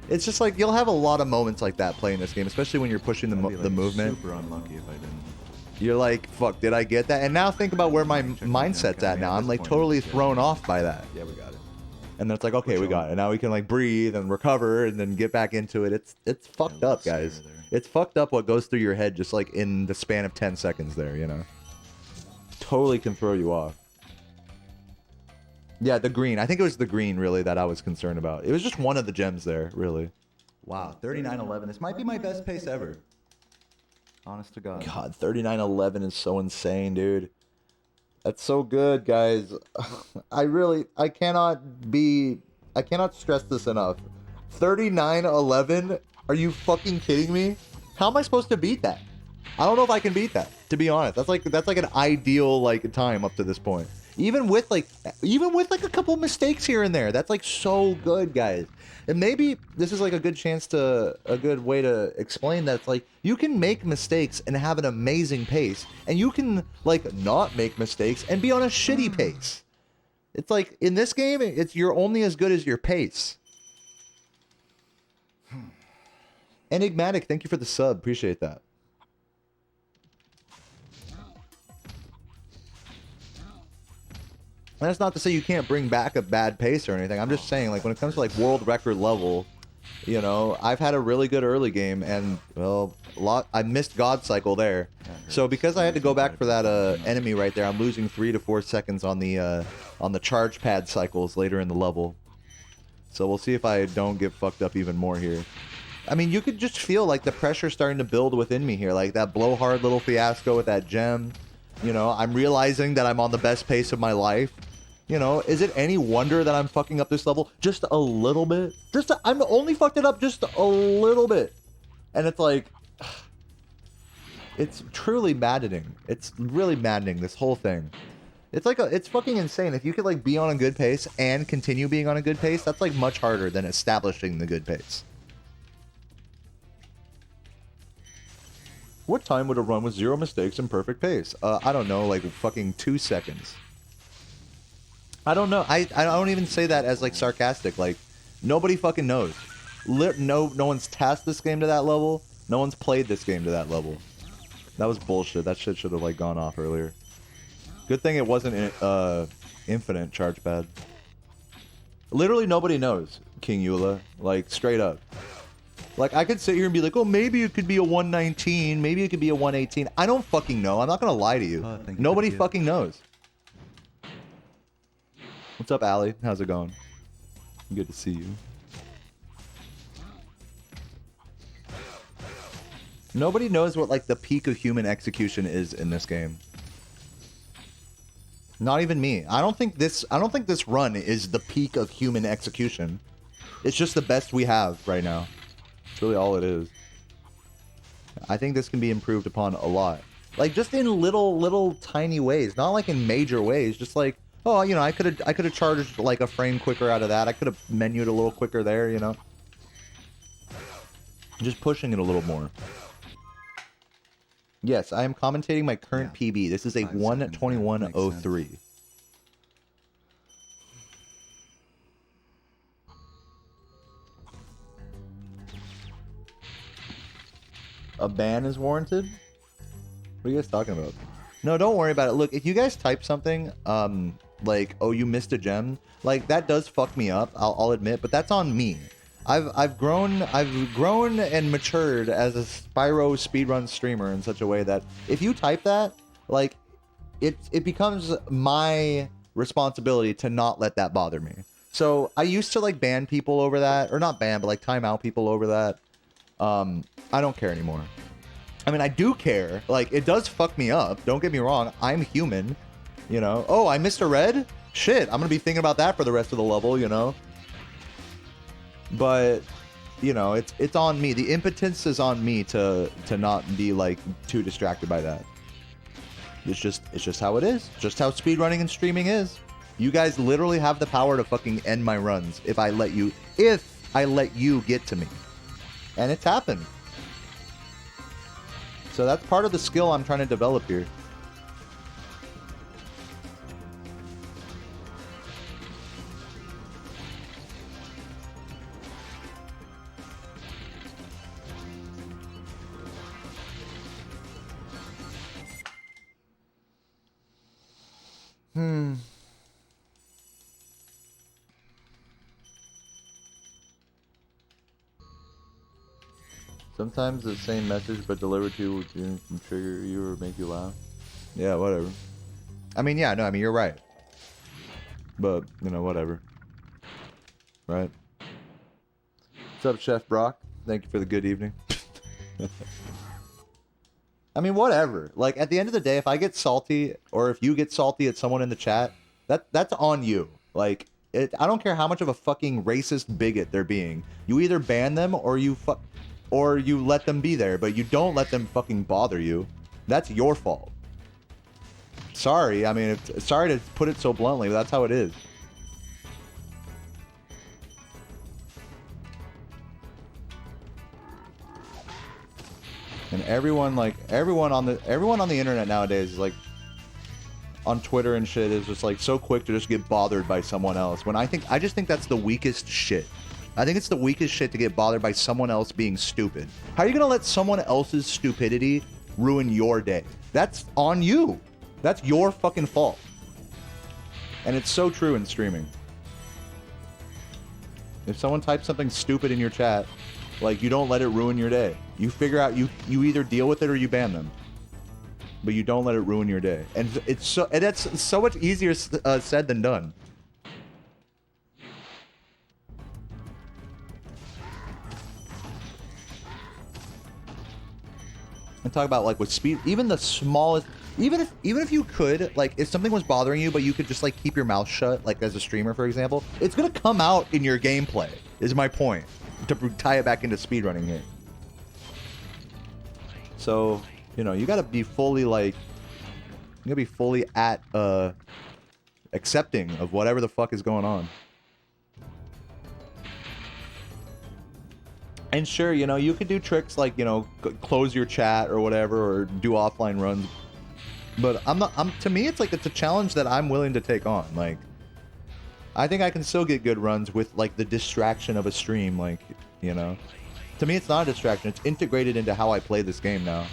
It's just like, you'll have a lot of moments like that playing this game, especially when you're pushing the movement. Super unlucky if I didn't. You're like, fuck, did I get that? And now think about where my mindset's at now. I'm like totally thrown off by that. Yeah, we got it. And then it's like, okay, we got it. Now we can like breathe and recover and then get back into it. It's fucked up, guys. It's fucked up what goes through your head just like in the span of 10 seconds there, you know? Totally can throw you off. Yeah, the green. I think it was the green, really, that I was concerned about. It was just one of the gems there, really. Wow, 39.11. This might be my best pace ever. Honest to God. God, 39.11 is so insane, dude. That's so good, guys. I cannot stress this enough. 39.11? Are you fucking kidding me? How am I supposed to beat that? I don't know if I can beat that, to be honest. That's like an ideal like time up to this point. Even with like a couple mistakes here and there, that's like so good, guys. And maybe this is like a good way to explain that. It's like you can make mistakes and have an amazing pace, and you can like not make mistakes and be on a shitty pace. It's like in this game, you're only as good as your pace. Enigmatic, thank you for the sub. Appreciate that. And that's not to say you can't bring back a bad pace or anything. I'm just saying, like, when it comes to, like, world record level, you know, I've had a really good early game, and, well, I missed God Cycle there. So because I had to go back for that enemy right there, I'm losing 3 to 4 seconds on the charge pad cycles later in the level. So we'll see if I don't get fucked up even more here. I mean, you could just feel, like, the pressure starting to build within me here. Like, that blowhard little fiasco with that gem. You know, I'm realizing that I'm on the best pace of my life. You know, is it any wonder that I'm fucking up this level just a little bit? I'm only fucked it up just a little bit. And it's like, it's truly maddening. It's really maddening, this whole thing. It's fucking insane. If you could like be on a good pace and continue being on a good pace, that's like much harder than establishing the good pace. What time would a run with 0 mistakes and perfect pace? I don't know, like fucking 2 seconds. I don't know. I don't even say that as like sarcastic. Like nobody fucking knows. No one's tasked this game to that level. No one's played this game to that level. That was bullshit. That shit should have like gone off earlier. Good thing it wasn't infinite charge pad. Literally nobody knows, King Eula. Like straight up. Like I could sit here and be like, oh, maybe it could be a 119, maybe it could be a 118. I don't fucking know. I'm not gonna lie to you. Nobody fucking knows. What's up, Allie? How's it going? Good to see you. Nobody knows what like the peak of human execution is in this game. Not even me. I don't think this run is the peak of human execution. It's just the best we have right now. It's really all it is. I think this can be improved upon a lot. Like just in little tiny ways, not like in major ways, just like, oh, you know, I could have charged like a frame quicker out of that. I could have menued a little quicker there, you know. Just pushing it a little more. Yes, I am commentating my current PB. This is a 1:21:03. A ban is warranted? What are you guys talking about? No, don't worry about it. Look, if you guys type something, like, oh, you missed a gem, like that does fuck me up. I'll admit, but that's on me. I've grown and matured as a Spyro speedrun streamer in such a way that if you type that, like, it becomes my responsibility to not let that bother me. So I used to like ban people over that, or not ban, but like time out people over that. I don't care anymore. I mean, I do care. Like, it does fuck me up. Don't get me wrong. I'm human, you know. Oh, I missed a red? Shit, I'm gonna be thinking about that for the rest of the level, you know. But, you know, it's on me. The impotence is on me to not be like too distracted by that. It's just how it is. Just how speedrunning and streaming is. You guys literally have the power to fucking end my runs if I let you get to me. And it's happened. So that's part of the skill I'm trying to develop here. Sometimes the same message but delivered to you can trigger you or make you laugh. Yeah, whatever. I mean, yeah, no, I mean, you're right. But, you know, whatever. Right? What's up, Chef Brock? Thank you for the good evening. I mean, whatever. Like, at the end of the day, if I get salty, or if you get salty at someone in the chat, that's on you. Like, I don't care how much of a fucking racist bigot they're being. You either ban them, or you or you let them be there, but you don't let them fucking bother you. That's your fault. Sorry, I mean, sorry to put it so bluntly, but that's how it is. And everyone on the internet nowadays is like, on Twitter and shit, is just like so quick to just get bothered by someone else. When I just think that's the weakest shit. I think it's the weakest shit to get bothered by someone else being stupid. How are you gonna let someone else's stupidity ruin your day? That's on you. That's your fucking fault. And it's so true in streaming. If someone types something stupid in your chat, like, you don't let it ruin your day. You figure out, you either deal with it or you ban them. But you don't let it ruin your day. And that's so much easier said than done. And talk about, like, with speed, even the smallest, even if you could, like, if something was bothering you, but you could just, like, keep your mouth shut, like, as a streamer, for example, it's gonna come out in your gameplay, is my point, to tie it back into speedrunning here. So, you know, you gotta be fully, like, you gotta be fully at, accepting of whatever the fuck is going on. And sure, you know, you could do tricks like, you know, close your chat or whatever, or do offline runs. But to me, it's like, it's a challenge that I'm willing to take on. Like, I think I can still get good runs with, like, the distraction of a stream, like, you know. To me, it's not a distraction. It's integrated into how I play this game now.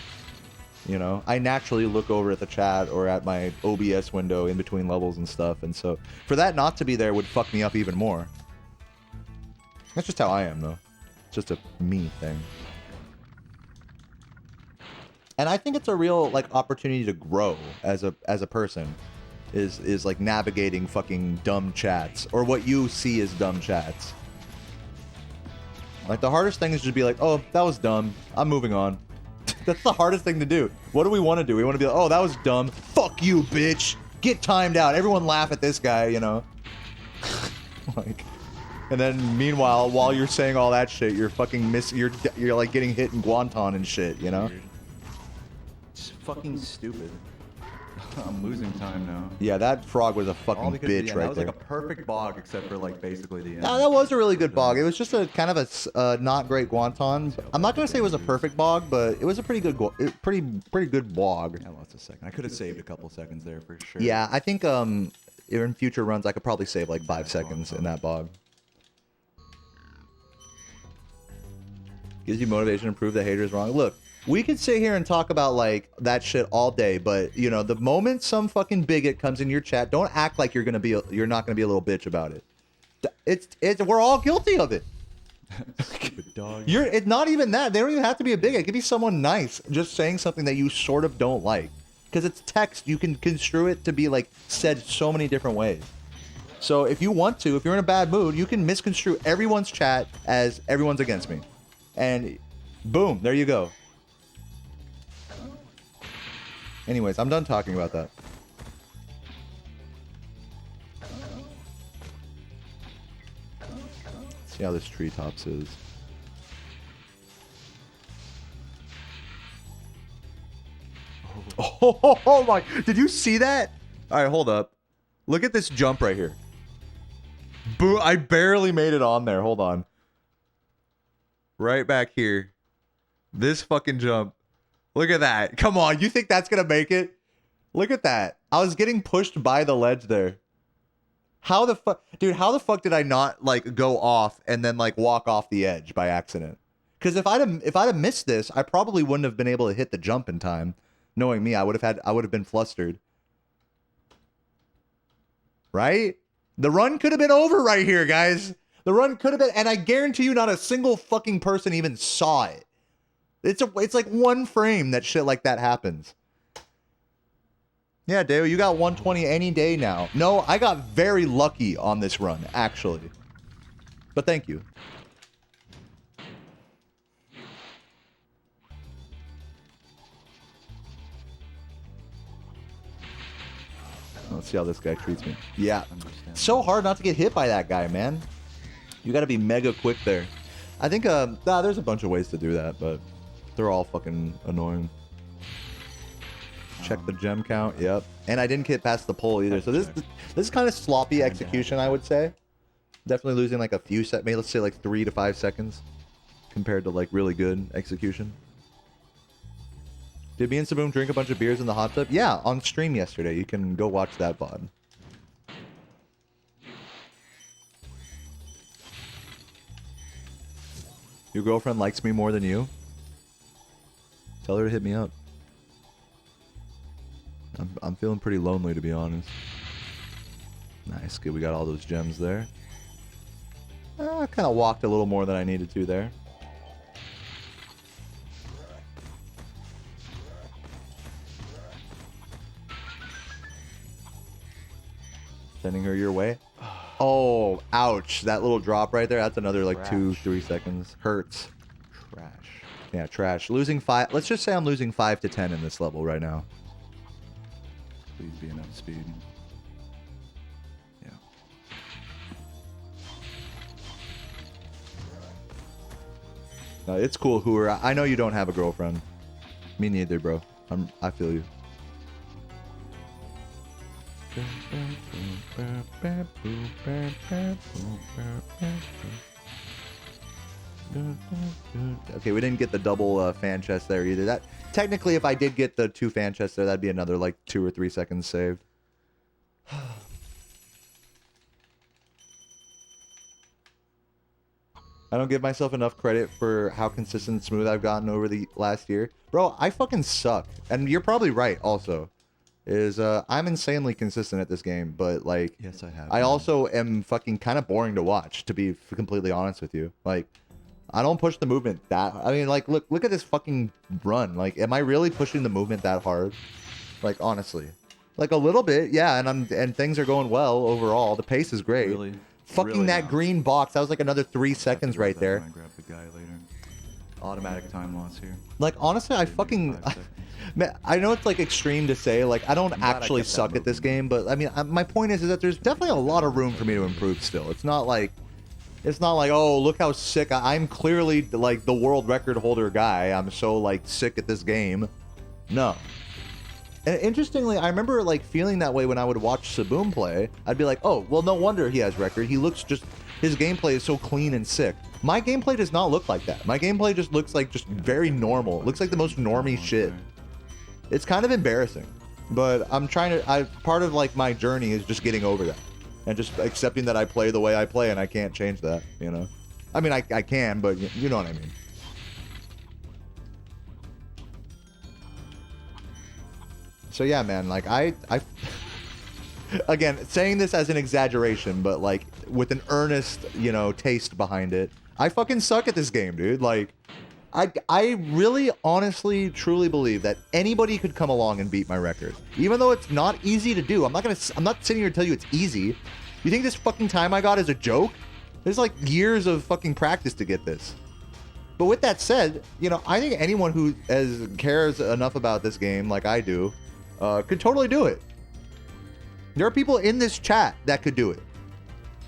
You know, I naturally look over at the chat or at my OBS window in between levels and stuff. And so for that not to be there would fuck me up even more. That's just how I am, though. It's just a me thing. And I think it's a real, like, opportunity to grow as a person. Is like navigating fucking dumb chats, or what you see as dumb chats. Like, the hardest thing is just be like, oh, that was dumb, I'm moving on. That's the hardest thing to do. What do we want to do? We want to be like, oh, that was dumb, fuck you, bitch, get timed out, everyone laugh at this guy, you know. Like, and then meanwhile, while you're saying all that shit, you're fucking you're like getting hit in Guantan and shit, you know. It's fucking stupid. I'm losing time now. Yeah, that frog was a fucking bitch right there. That was like a perfect bog, except for, like, basically the end. No, that was a really good bog. It was just a kind of a not great Guanton. I'm not gonna say it was a perfect bog, but it was a pretty good pretty good bog. I lost a second. I could have saved a couple seconds there for sure. Yeah, I think in future runs I could probably save like 5 seconds in that bog. Gives you motivation to prove the hater is wrong. Look. We could sit here and talk about, like, that shit all day, but, you know, the moment some fucking bigot comes in your chat, don't act like you're not gonna be a little bitch about it. We're all guilty of it. Stupid dog. It's not even that. They don't even have to be a bigot. It could be someone nice, just saying something that you sort of don't like. Because it's text, you can construe it to be, like, said so many different ways. So if you want to, if you're in a bad mood, you can misconstrue everyone's chat as everyone's against me. And boom, there you go. Anyways, I'm done talking about that. Let's see how this treetops is. Oh my, did you see that? All right, hold up. Look at this jump right here. Boo, I barely made it on there. Hold on. Right back here. This fucking jump. Look at that. Come on, you think that's gonna make it? Look at that. I was getting pushed by the ledge there. How the fuck, dude, how the fuck did I not, like, go off and then, like, walk off the edge by accident? Because if I'd have missed this, I probably wouldn't have been able to hit the jump in time. Knowing me, I would have been flustered. Right? The run could have been over right here, guys. The run could have been, and I guarantee you not a single fucking person even saw it. It's like one frame that shit like that happens. Yeah, Dale, you got 120 any day now. No, I got very lucky on this run, actually. But thank you. Let's see how this guy treats me. Yeah. So hard not to get hit by that guy, man. You got to be mega quick there. I think there's a bunch of ways to do that, but they're all fucking annoying. Check the gem count. Yep. And I didn't get past the pole either. So this is kind of sloppy execution, I would say. Definitely losing like a few maybe let's say like 3 to 5 seconds compared to like really good execution. Did me and Saboom drink a bunch of beers in the hot tub? Yeah, on stream yesterday. You can go watch that VOD. Your girlfriend likes me more than you? Tell her to hit me up. I'm feeling pretty lonely, to be honest. Nice, good. We got all those gems there. I kind of walked a little more than I needed to there. Sending her your way. Oh, ouch. That little drop right there, that's another like 2-3 seconds. Hurts. Trash. Yeah, trash. Losing 5. Let's just say I'm losing 5 to 10 in this level right now. Please be enough speed. Yeah. No, it's cool, Hooer. I know you don't have a girlfriend. Me neither, bro. I feel you. Okay, we didn't get the double fan chest there either. That technically, if I did get the 2 fan chests there, that'd be another like 2 or 3 seconds saved. I don't give myself enough credit for how consistent and smooth I've gotten over the last year. Bro, I fucking suck. And you're probably right also. I'm insanely consistent at this game, but like... Yes, I have. I also am fucking kind of boring to watch, to be completely honest with you. Like, I don't push the movement that... I mean, like, look at this fucking run. Like, am I really pushing the movement that hard? Like, honestly. Like, a little bit, yeah, and things are going well overall. The pace is great. Really? Fucking really that not. green box, that was like another 3 seconds right there. When I grab the guy later. Automatic time loss here. Like, honestly, I fucking... Man, I know it's like extreme to say, like, I don't actually suck at this game, but I mean, my point is that there's definitely a lot of room for me to improve still. It's not like, oh, look how sick I'm clearly like the world record holder guy. I'm so like sick at this game. No. And interestingly, I remember like feeling that way when I would watch Saboom play. I'd be like, oh, well, no wonder he has record. He looks just, his gameplay is so clean and sick. My gameplay does not look like that. My gameplay just looks like just very normal. It looks like the most normie shit. It's kind of embarrassing, but I'm trying to, part of like my journey is just getting over that and just accepting that I play the way I play and I can't change that, you know? I mean, I can, but you know what I mean. So yeah, man, like I again, saying this as an exaggeration, but like with an earnest, you know, taste behind it. I fucking suck at this game, dude. Like, I really, honestly, truly believe that anybody could come along and beat my record, even though it's not easy to do. I'm not sitting here to tell you it's easy. You think this fucking time I got is a joke? There's like years of fucking practice to get this. But with that said, you know, I think anyone who cares enough about this game like I do, could totally do it. There are people in this chat that could do it,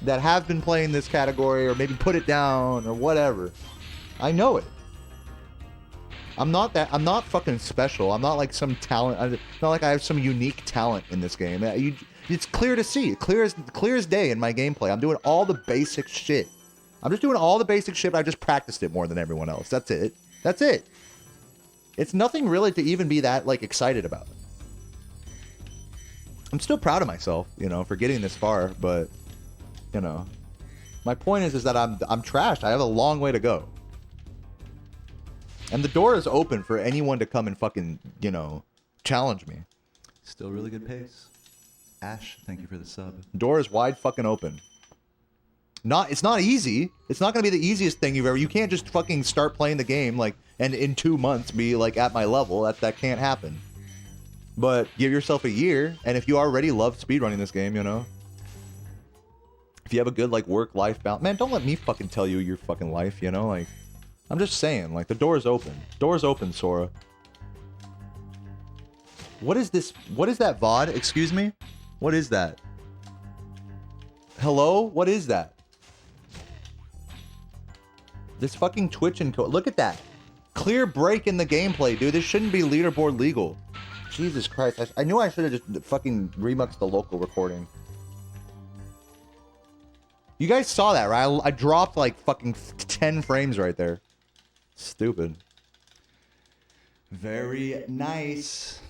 that have been playing this category or maybe put it down or whatever. I know it. I'm not fucking special. I'm not like some talent. It's not like I have some unique talent in this game. It's clear to see. Clear as day in my gameplay. I'm doing all the basic shit. I'm just doing all the basic shit. I just practiced it more than everyone else. That's it. That's it. It's nothing really to even be that like excited about. I'm still proud of myself, you know, for getting this far, but you know, my point is that I'm trashed. I have a long way to go. And the door is open for anyone to come and fucking, you know, challenge me. Still really good pace. Ash, thank you for the sub. Door is wide fucking open. It's not easy. It's not gonna be the easiest thing you've ever. You can't just fucking start playing the game like and in 2 months be like at my level. That can't happen. But give yourself a year, and if you already love speedrunning this game, you know, if you have a good like work-life balance, man, don't let me fucking tell you your fucking life, you know, like. I'm just saying, like, the door's open. Door's open, Sora. What is this? What is that VOD? Excuse me? What is that? Hello? What is that? This fucking Twitch encode. Look at that. Clear break in the gameplay, dude. This shouldn't be leaderboard legal. Jesus Christ. I knew I should have just fucking remuxed the local recording. You guys saw that, right? I dropped like fucking 10 frames right there. Stupid. Very nice.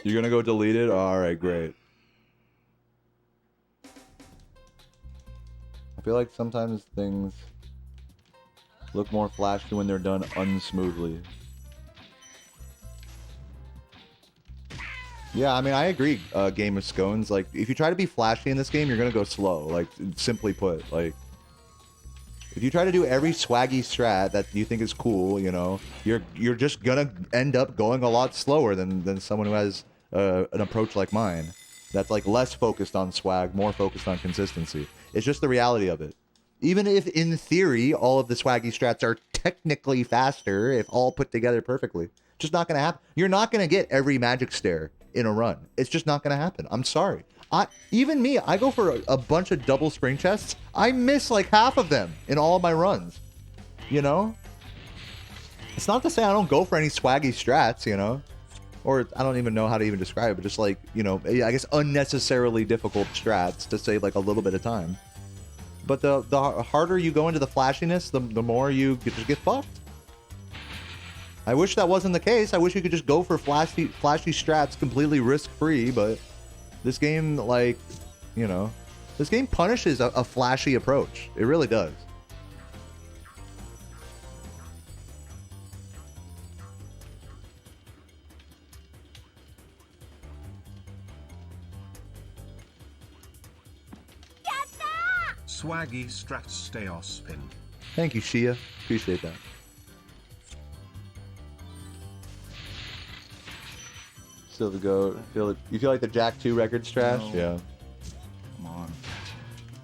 You're gonna go delete it? Alright, great. I feel like sometimes things look more flashy when they're done unsmoothly. Yeah, I mean, I agree, Game of Scones. Like, if you try to be flashy in this game, you're gonna go slow. Like, simply put. Like, if you try to do every swaggy strat that you think is cool, you know, you're just gonna end up going a lot slower than someone who has an approach like mine. That's, like, less focused on swag, more focused on consistency. It's just the reality of it. Even if, in theory, all of the swaggy strats are technically faster, if all put together perfectly, just not gonna happen. You're not gonna get every magic stare in a run. It's just not gonna happen. I'm sorry. Even me, I go for a bunch of double spring chests. I miss like half of them in all of my runs. You know? It's not to say I don't go for any swaggy strats, you know? Or I don't even know how to even describe it, but just like, you know, I guess unnecessarily difficult strats to save like a little bit of time. But the harder you go into the flashiness, the more you just get fucked. I wish that wasn't the case. I wish you could just go for flashy strats completely risk-free, but this game, like, you know, this game punishes a flashy approach. It really does. Swaggy strats stay off spin. Thank you, Shia. Appreciate that. Still the goat. You feel like the Jack 2 record's trash? No. Yeah. Come on.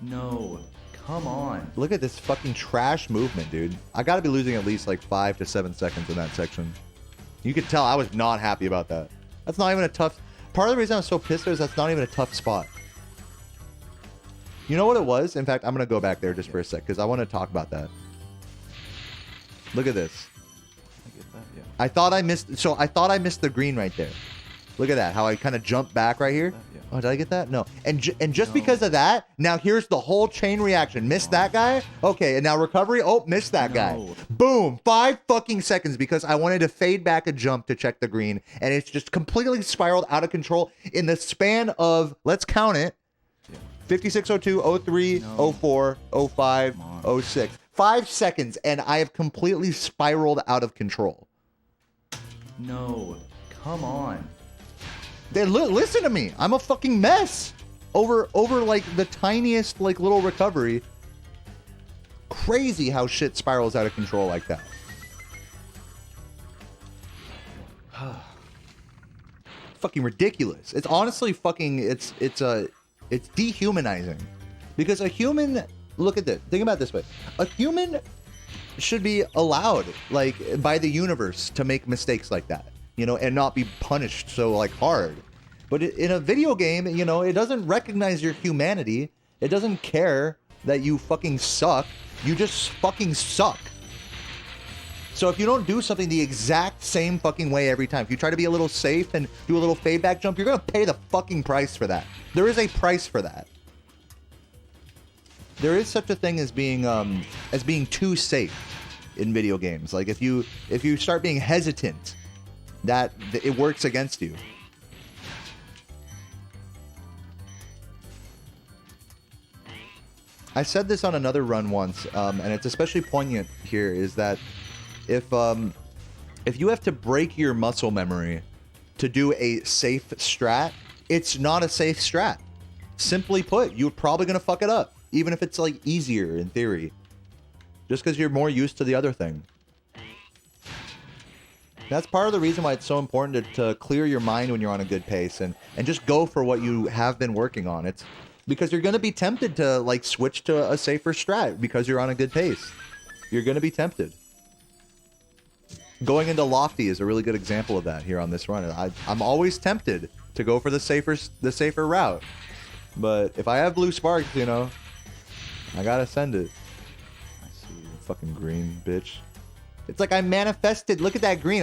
No. Come on. Look at this fucking trash movement, dude. I gotta be losing at least like 5 to 7 seconds in that section. You could tell I was not happy about that. That's not even a tough... Part of the reason I was so pissed is that's not even a tough spot. You know what it was? In fact, I'm gonna go back there just for a sec, because I want to talk about that. Look at this. I get that, yeah. I thought I missed the green right there. Look at that, how I kind of jumped back right here. Yeah. Oh, did I get that? No. And just because of that, now here's the whole chain reaction. Missed that guy? Okay, and now recovery. Oh, missed that guy. Boom. 5 fucking seconds because I wanted to fade back a jump to check the green, and it's just completely spiraled out of control in the span of, let's count it, 56, 02, 03, 04, 05, 06. 5 seconds, and I have completely spiraled out of control. No. Come on. Listen to me. I'm a fucking mess. Over like the tiniest like little recovery. Crazy how shit spirals out of control like that. Fucking ridiculous. It's honestly fucking it's dehumanizing. Because a human, look at this. Think about it this way. A human should be allowed, like, by the universe to make mistakes like that, you know, and not be punished so, like, hard. But in a video game, you know, it doesn't recognize your humanity. It doesn't care that you fucking suck. You just fucking suck. So if you don't do something the exact same fucking way every time, if you try to be a little safe and do a little fade back jump, you're gonna pay the fucking price for that. There is a price for that. There is such a thing as being too safe in video games. Like if you start being hesitant, that it works against you. I said this on another run once, and it's especially poignant here, is that if you have to break your muscle memory to do a safe strat, it's not a safe strat. Simply put, you're probably going to fuck it up, even if it's like easier in theory, just because you're more used to the other thing. That's part of the reason why it's so important to clear your mind when you're on a good pace and just go for what you have been working on. It's because you're going to be tempted to like switch to a safer strat because you're on a good pace. You're going to be tempted. Going into Lofty is a really good example of that here on this run. I'm always tempted to go for the safer route. But if I have blue sparks, you know, I gotta send it. I see. Fucking green, bitch. It's like I manifested. Look at that green.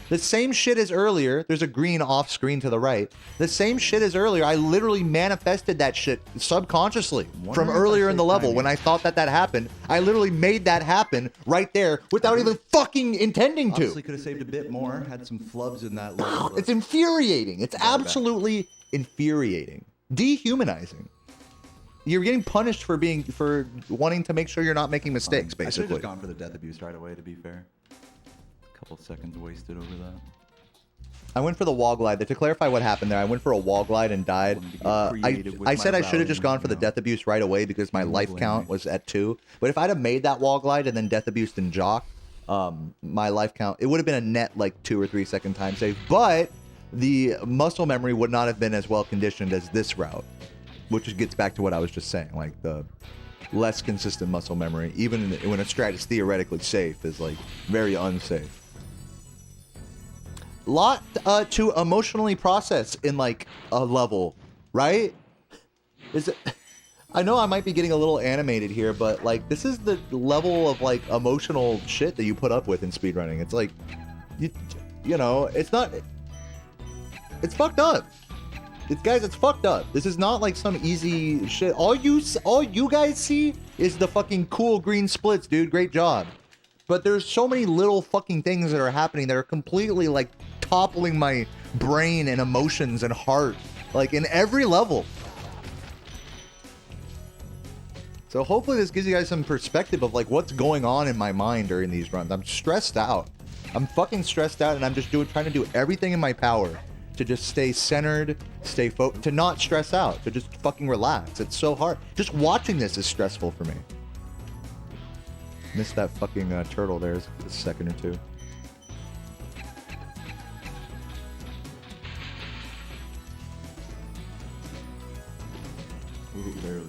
The same shit as earlier. There's a green off screen to the right. The same shit as earlier. I literally manifested that shit subconsciously from earlier in the level. When I thought that happened, I literally made that happen right there without even fucking intending to. Honestly, could have saved a bit more. Had some flubs in that level. It's infuriating. It's absolutely infuriating. Dehumanizing. You're getting punished for wanting to make sure you're not making mistakes, basically. I should have just gone for the death abuse right away, to be fair. A couple seconds wasted over that. I went for the wall glide. To clarify what happened there, I went for a wall glide and died. I said I should have just gone for the death abuse right away because my life count was at 2. But if I'd have made that wall glide and then death abused and jock, my life count, it would have been a net like 2 or 3 second time save. But the muscle memory would not have been as well conditioned as this route. Which gets back to what I was just saying, like the less consistent muscle memory, even when a strat is theoretically safe, is like very unsafe. Lot to emotionally process in like a level, right? Is it? I know I might be getting a little animated here, but like this is the level of like emotional shit that you put up with in speedrunning. It's like, you know, it's not. It's fucked up. Guys, it's fucked up. This is not like some easy shit. All you guys see is the fucking cool green splits, dude. Great job. But there's so many little fucking things that are happening that are completely like toppling my brain and emotions and heart, like in every level. So hopefully this gives you guys some perspective of like what's going on in my mind during these runs. I'm stressed out. I'm fucking stressed out, and I'm just trying to do everything in my power to just stay centered, to not stress out, to just fucking relax. It's so hard. Just watching this is stressful for me. Missed that fucking turtle there a second or two. Ooh, barely.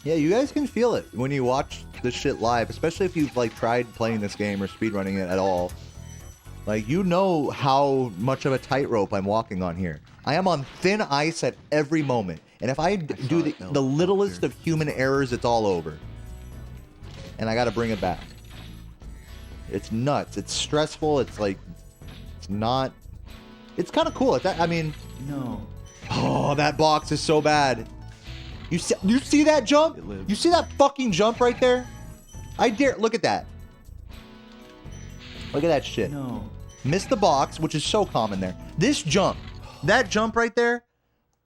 Yeah, you guys can feel it when you watch this shit live, especially if you've like tried playing this game or speedrunning it at all. Like, you know how much of a tightrope I'm walking on here. I am on thin ice at every moment, and if I do the littlest of human errors, it's all over. And I got to bring it back. It's nuts. It's stressful. It's like, it's not. It's kind of cool. I mean, no. Oh, that box is so bad. You see that jump? You see that fucking jump right there? I dare. Look at that. Look at that shit. No. Missed the box, which is so common there. This jump, that jump right there,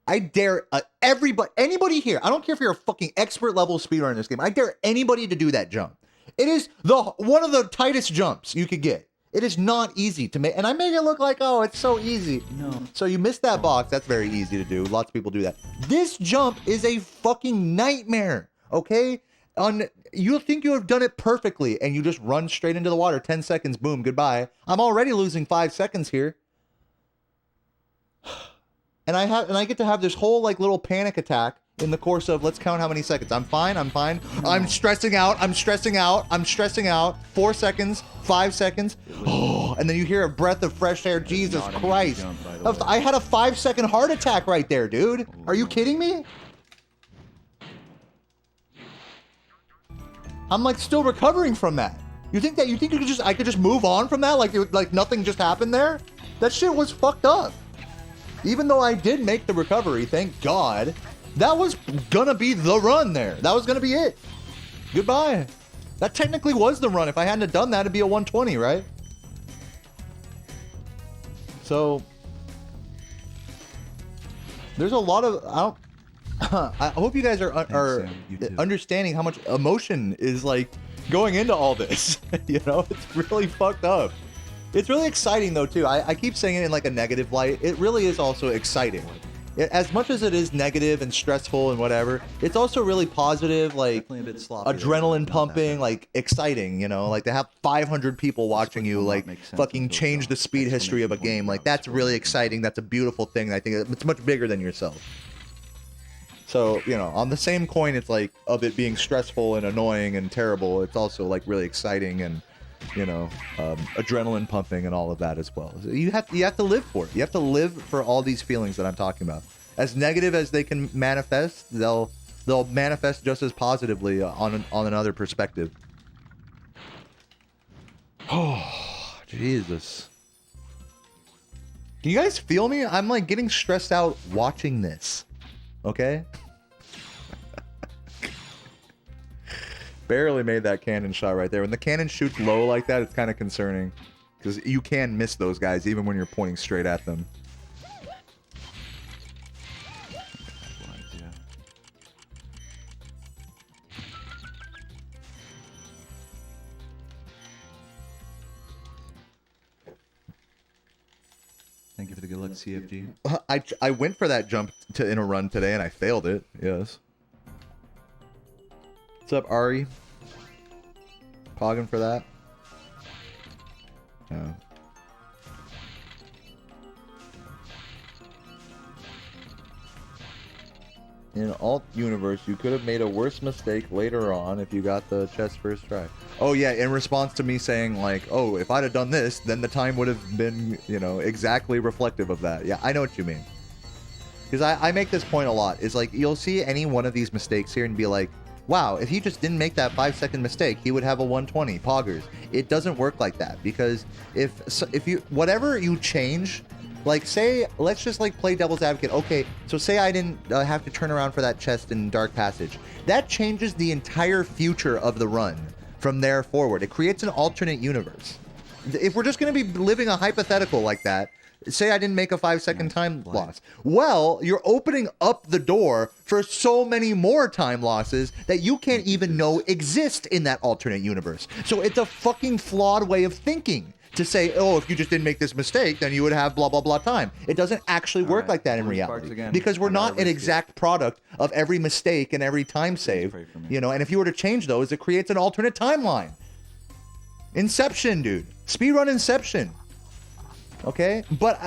I dare anybody here. I don't care if you're a fucking expert level speedrunner in this game. I dare anybody to do that jump. It is one of the tightest jumps you could get. It is not easy to make, and I make it look like, oh, it's so easy. No. So you missed that box. That's very easy to do. Lots of people do that. This jump is a fucking nightmare. Okay? You think you have done it perfectly, and you just run straight into the water. 10 seconds, boom, goodbye. I'm already losing 5 seconds here. And I get to have this whole like little panic attack in the course of, let's count how many seconds. I'm fine. No. I'm stressing out. 4 seconds, 5 seconds. Oh, and then you hear a breath of fresh air. Jesus Christ. I had a 5-second heart attack right there, dude. Are you kidding me? I'm like still recovering from that. You think I could just move on from that? Like nothing just happened there? That shit was fucked up. Even though I did make the recovery, thank God, that was gonna be the run there. That was gonna be it. Goodbye. That technically was the run. If I hadn't have done that, it'd be a 120, right? So there's a lot of I hope you guys are understanding how much emotion is like going into all this. You know, it's really fucked up. It's really exciting though too. I keep saying it in like a negative light. It really is also exciting. As much as it is negative and stressful and whatever, it's also really positive, like a bit sloppy, adrenaline pumping, like exciting, you know, like to have 500 people watching you like fucking change the speed history of a game. Like that's really exciting. That's a beautiful thing. I think it's much bigger than yourself. So, you know, on the same coin, it's like of it being stressful and annoying and terrible, it's also like really exciting and you know, adrenaline pumping and all of that as well. You have to live for it. You have to live for all these feelings that I'm talking about. As negative as they can manifest, they'll manifest just as positively on another perspective. Oh, Jesus. Can you guys feel me? I'm like getting stressed out watching this. Okay? Barely made that cannon shot right there. When the cannon shoots low like that, it's kind of concerning. Because you can miss those guys even when you're pointing straight at them. Thank you for the good luck, CFG. I went for that jump in a run today and I failed it. Yes. What's up, Ari? Pogging for that? Yeah. In alt universe, you could have made a worse mistake later on if you got the chest first try. Oh yeah, in response to me saying like, oh, if I'd have done this, then the time would have been, you know, exactly reflective of that. Yeah, I know what you mean. Because I make this point a lot. It's like, you'll see any one of these mistakes here and be like, wow, if he just didn't make that 5-second mistake, he would have a 120 poggers. It doesn't work like that, because if you, whatever you change, like say, let's just like play devil's advocate. Okay, so say I didn't have to turn around for that chest in Dark Passage. That changes the entire future of the run from there forward. It creates an alternate universe. If we're just going to be living a hypothetical like that, say I didn't make a 5-second time loss. Well, you're opening up the door for so many more time losses that you can't even know exist in that alternate universe. So it's a fucking flawed way of thinking to say, oh, if you just didn't make this mistake, then you would have blah, blah, blah time. It doesn't actually work like that in reality. Because we're not an exact product of every mistake and every time save. You know, and if you were to change those, it creates an alternate timeline. Inception, dude. Speedrun Inception. Okay, but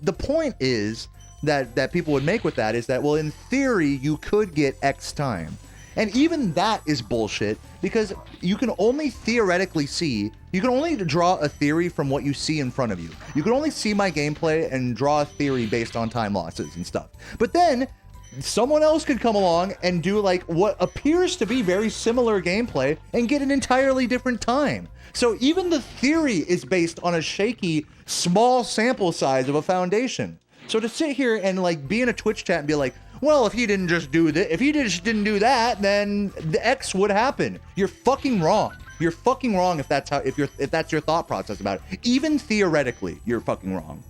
the point is that people would make with that is that, well, in theory you could get X time, and even that is bullshit, because you can only theoretically see, you can only draw a theory from what you see in front of you. You can only see my gameplay and draw a theory based on time losses and stuff. But then someone else could come along and do like what appears to be very similar gameplay and get an entirely different time. So even the theory is based on a shaky, small sample size of a foundation. So to sit here and like be in a Twitch chat and be like, well, if he didn't just do that, if he just didn't do that, then the X would happen. You're fucking wrong. You're fucking wrong if that's how, if that's your thought process about it. Even theoretically, you're fucking wrong.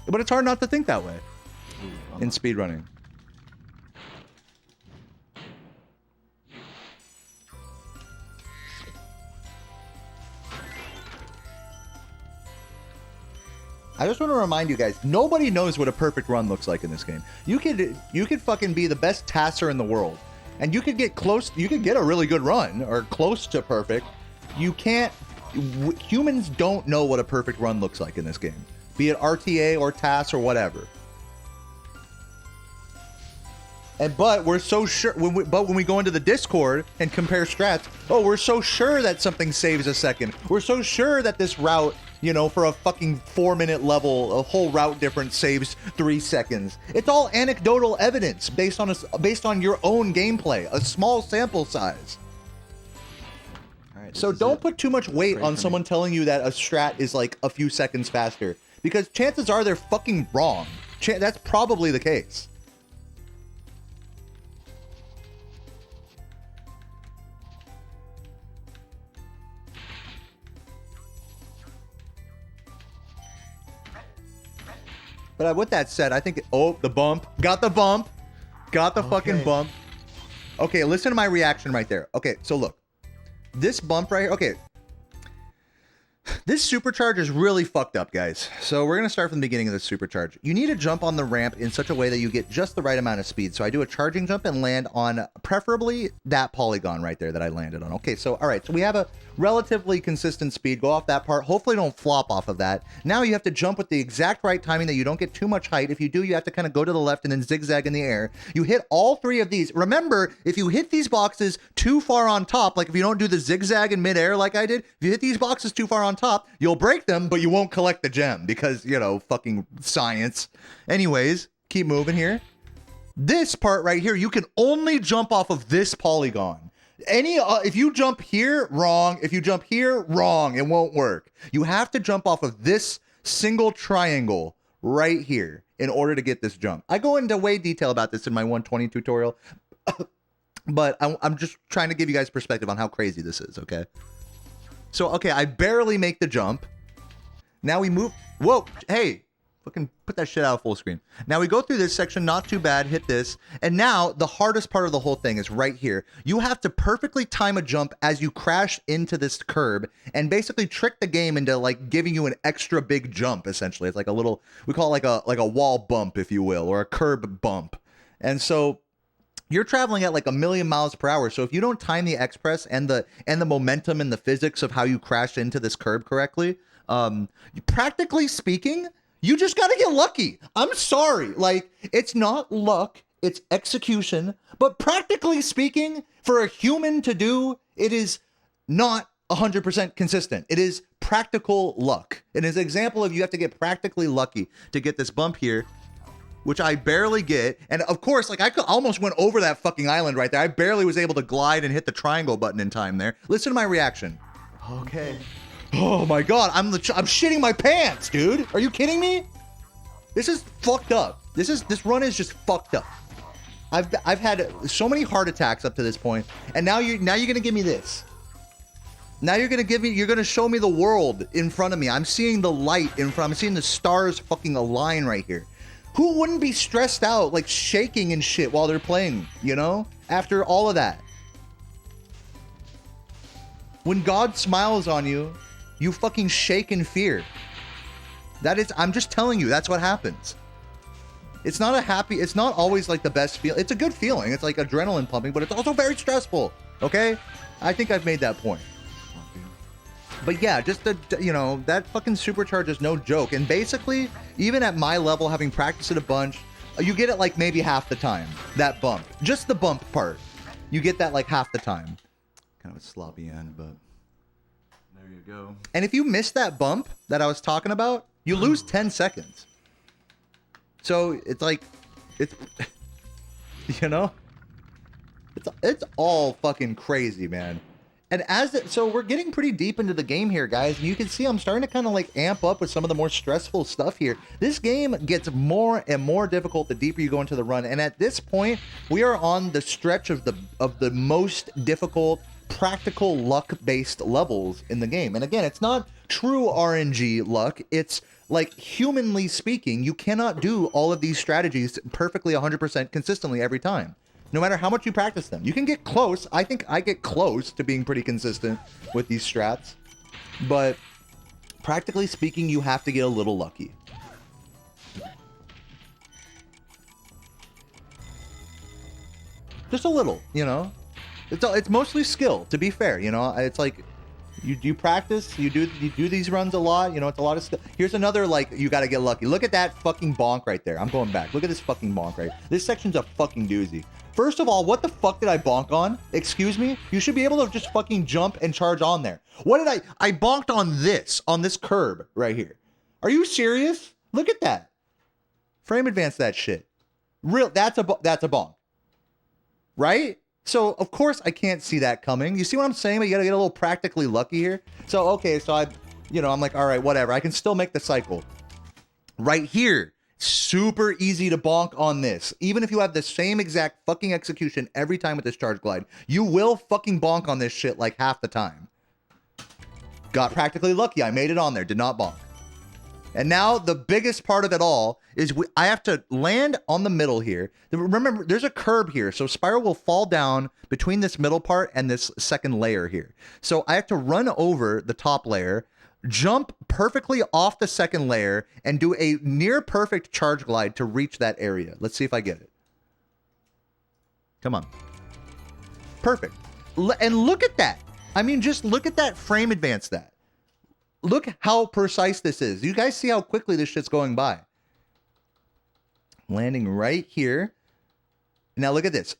But it's hard not to think that way in speedrunning. I just want to remind you guys, nobody knows what a perfect run looks like in this game. You could fucking be the best tasser in the world, and you could get close, you could get a really good run, or close to perfect. You can't, humans don't know what a perfect run looks like in this game. Be it RTA or TAS or whatever. But we're so sure, when we go into the Discord and compare strats, oh, we're so sure that something saves a second. We're so sure that this route, you know, for a fucking 4-minute level, a whole route difference saves 3 seconds. It's all anecdotal evidence based on your own gameplay, a small sample size. All right, so don't put too much weight on someone telling you that a strat is like a few seconds faster, because chances are they're fucking wrong. That's probably the case. But with that said, I think, oh, the bump. Got the bump. Got the fucking bump. Okay, listen to my reaction right there. Okay, so look. This bump right here, okay. This supercharge is really fucked up, guys. So we're going to start from the beginning of this supercharge. You need to jump on the ramp in such a way that you get just the right amount of speed. So I do a charging jump and land on preferably that polygon right there that I landed on. Okay, so all right, so we have a relatively consistent speed. Go off that part. Hopefully don't flop off of that. Now you have to jump with the exact right timing that you don't get too much height. If you do, you have to kind of go to the left and then zigzag in the air. You hit all three of these. Remember, if you hit these boxes too far on top, like if you don't do the zigzag in midair like I did, if you hit these boxes too far on top, you'll break them, but you won't collect the gem because, you know, fucking science. Anyways, keep moving here. This part right here, you can only jump off of this polygon. If you jump here, wrong. If you jump here, wrong. It won't work. You have to jump off of this single triangle right here in order to get this jump. I go into way detail about this in my 120 tutorial, but I'm just trying to give you guys perspective on how crazy this is, okay? So, okay, I barely make the jump. Now we move. Whoa, hey, fucking put that shit out full screen. Now we go through this section, not too bad, hit this. And now the hardest part of the whole thing is right here. You have to perfectly time a jump as you crash into this curb and basically trick the game into like giving you an extra big jump, essentially. It's like a little, we call it like a wall bump, if you will, or a curb bump. And so you're traveling at like 1,000,000 miles per hour. So if you don't time the X-Press and the momentum and the physics of how you crash into this curb correctly, practically speaking, you just got to get lucky. I'm sorry. Like, it's not luck, it's execution. But practically speaking, for a human to do, it is not 100% consistent. It is practical luck. It is an example of you have to get practically lucky to get this bump here, which I barely get. And of course, like I almost went over that fucking island right there. I barely was able to glide and hit the triangle button in time there. Listen to my reaction. Okay. Oh my God, I'm shitting my pants, dude. Are you kidding me? This is fucked up. This run is just fucked up. I've had so many heart attacks up to this point, and now you're gonna give me this. Now you're gonna show me the world in front of me. I'm seeing the light in front. I'm seeing the stars fucking align right here. Who wouldn't be stressed out, like shaking and shit while they're playing, you know? After all of that. When God smiles on you, you fucking shake in fear. I'm just telling you, that's what happens. It's not always like the best feel. It's a good feeling. It's like adrenaline pumping, but it's also very stressful. Okay? I think I've made that point. But yeah, just that fucking supercharge is no joke. And basically, even at my level, having practiced it a bunch, you get it like maybe half the time. That bump. Just the bump part. You get that like half the time. Kind of a sloppy end, but there you go. And if you miss that bump that I was talking about, you lose 10 seconds. So it's like, it's all fucking crazy, man. And so we're getting pretty deep into the game here, guys. And you can see I'm starting to kind of like amp up with some of the more stressful stuff here. This game gets more and more difficult the deeper you go into the run. And at this point, we are on the stretch of the most difficult practical luck-based levels in the game. And again, it's not true RNG luck. It's like, humanly speaking, you cannot do all of these strategies perfectly 100% consistently every time. No matter how much you practice them. You can get close. I think I get close to being pretty consistent with these strats. But practically speaking, you have to get a little lucky. Just a little, you know? It's mostly skill, to be fair, you know? It's like, you practice, you do these runs a lot, you know, it's a lot of skill. Here's another, like, you gotta get lucky. Look at that fucking bonk right there. I'm going back. Look at this fucking bonk right. This section's a fucking doozy. First of all, what the fuck did I bonk on? Excuse me? You should be able to just fucking jump and charge on there. What did I bonked on this curb right here. Are you serious? Look at that. Frame advance that shit. That's a bonk. Right? So, of course, I can't see that coming. You see what I'm saying? But you gotta get a little practically lucky here. So, okay, so I'm like, all right, whatever. I can still make the cycle. Right here, super easy to bonk on this. Even if you have the same exact fucking execution every time with this charge glide, you will fucking bonk on this shit like half the time. Got practically lucky. I made it on there. Did not bonk. And now the biggest part of it all is I have to land on the middle here. Remember, there's a curb here. So Spyro will fall down between this middle part and this second layer here. So I have to run over the top layer, jump perfectly off the second layer, and do a near perfect charge glide to reach that area. Let's see if I get it. Come on. Perfect. And look at that. I mean, just look at that frame advance that. Look how precise this is. You guys see how quickly this shit's going by. Landing right here. Now look at this.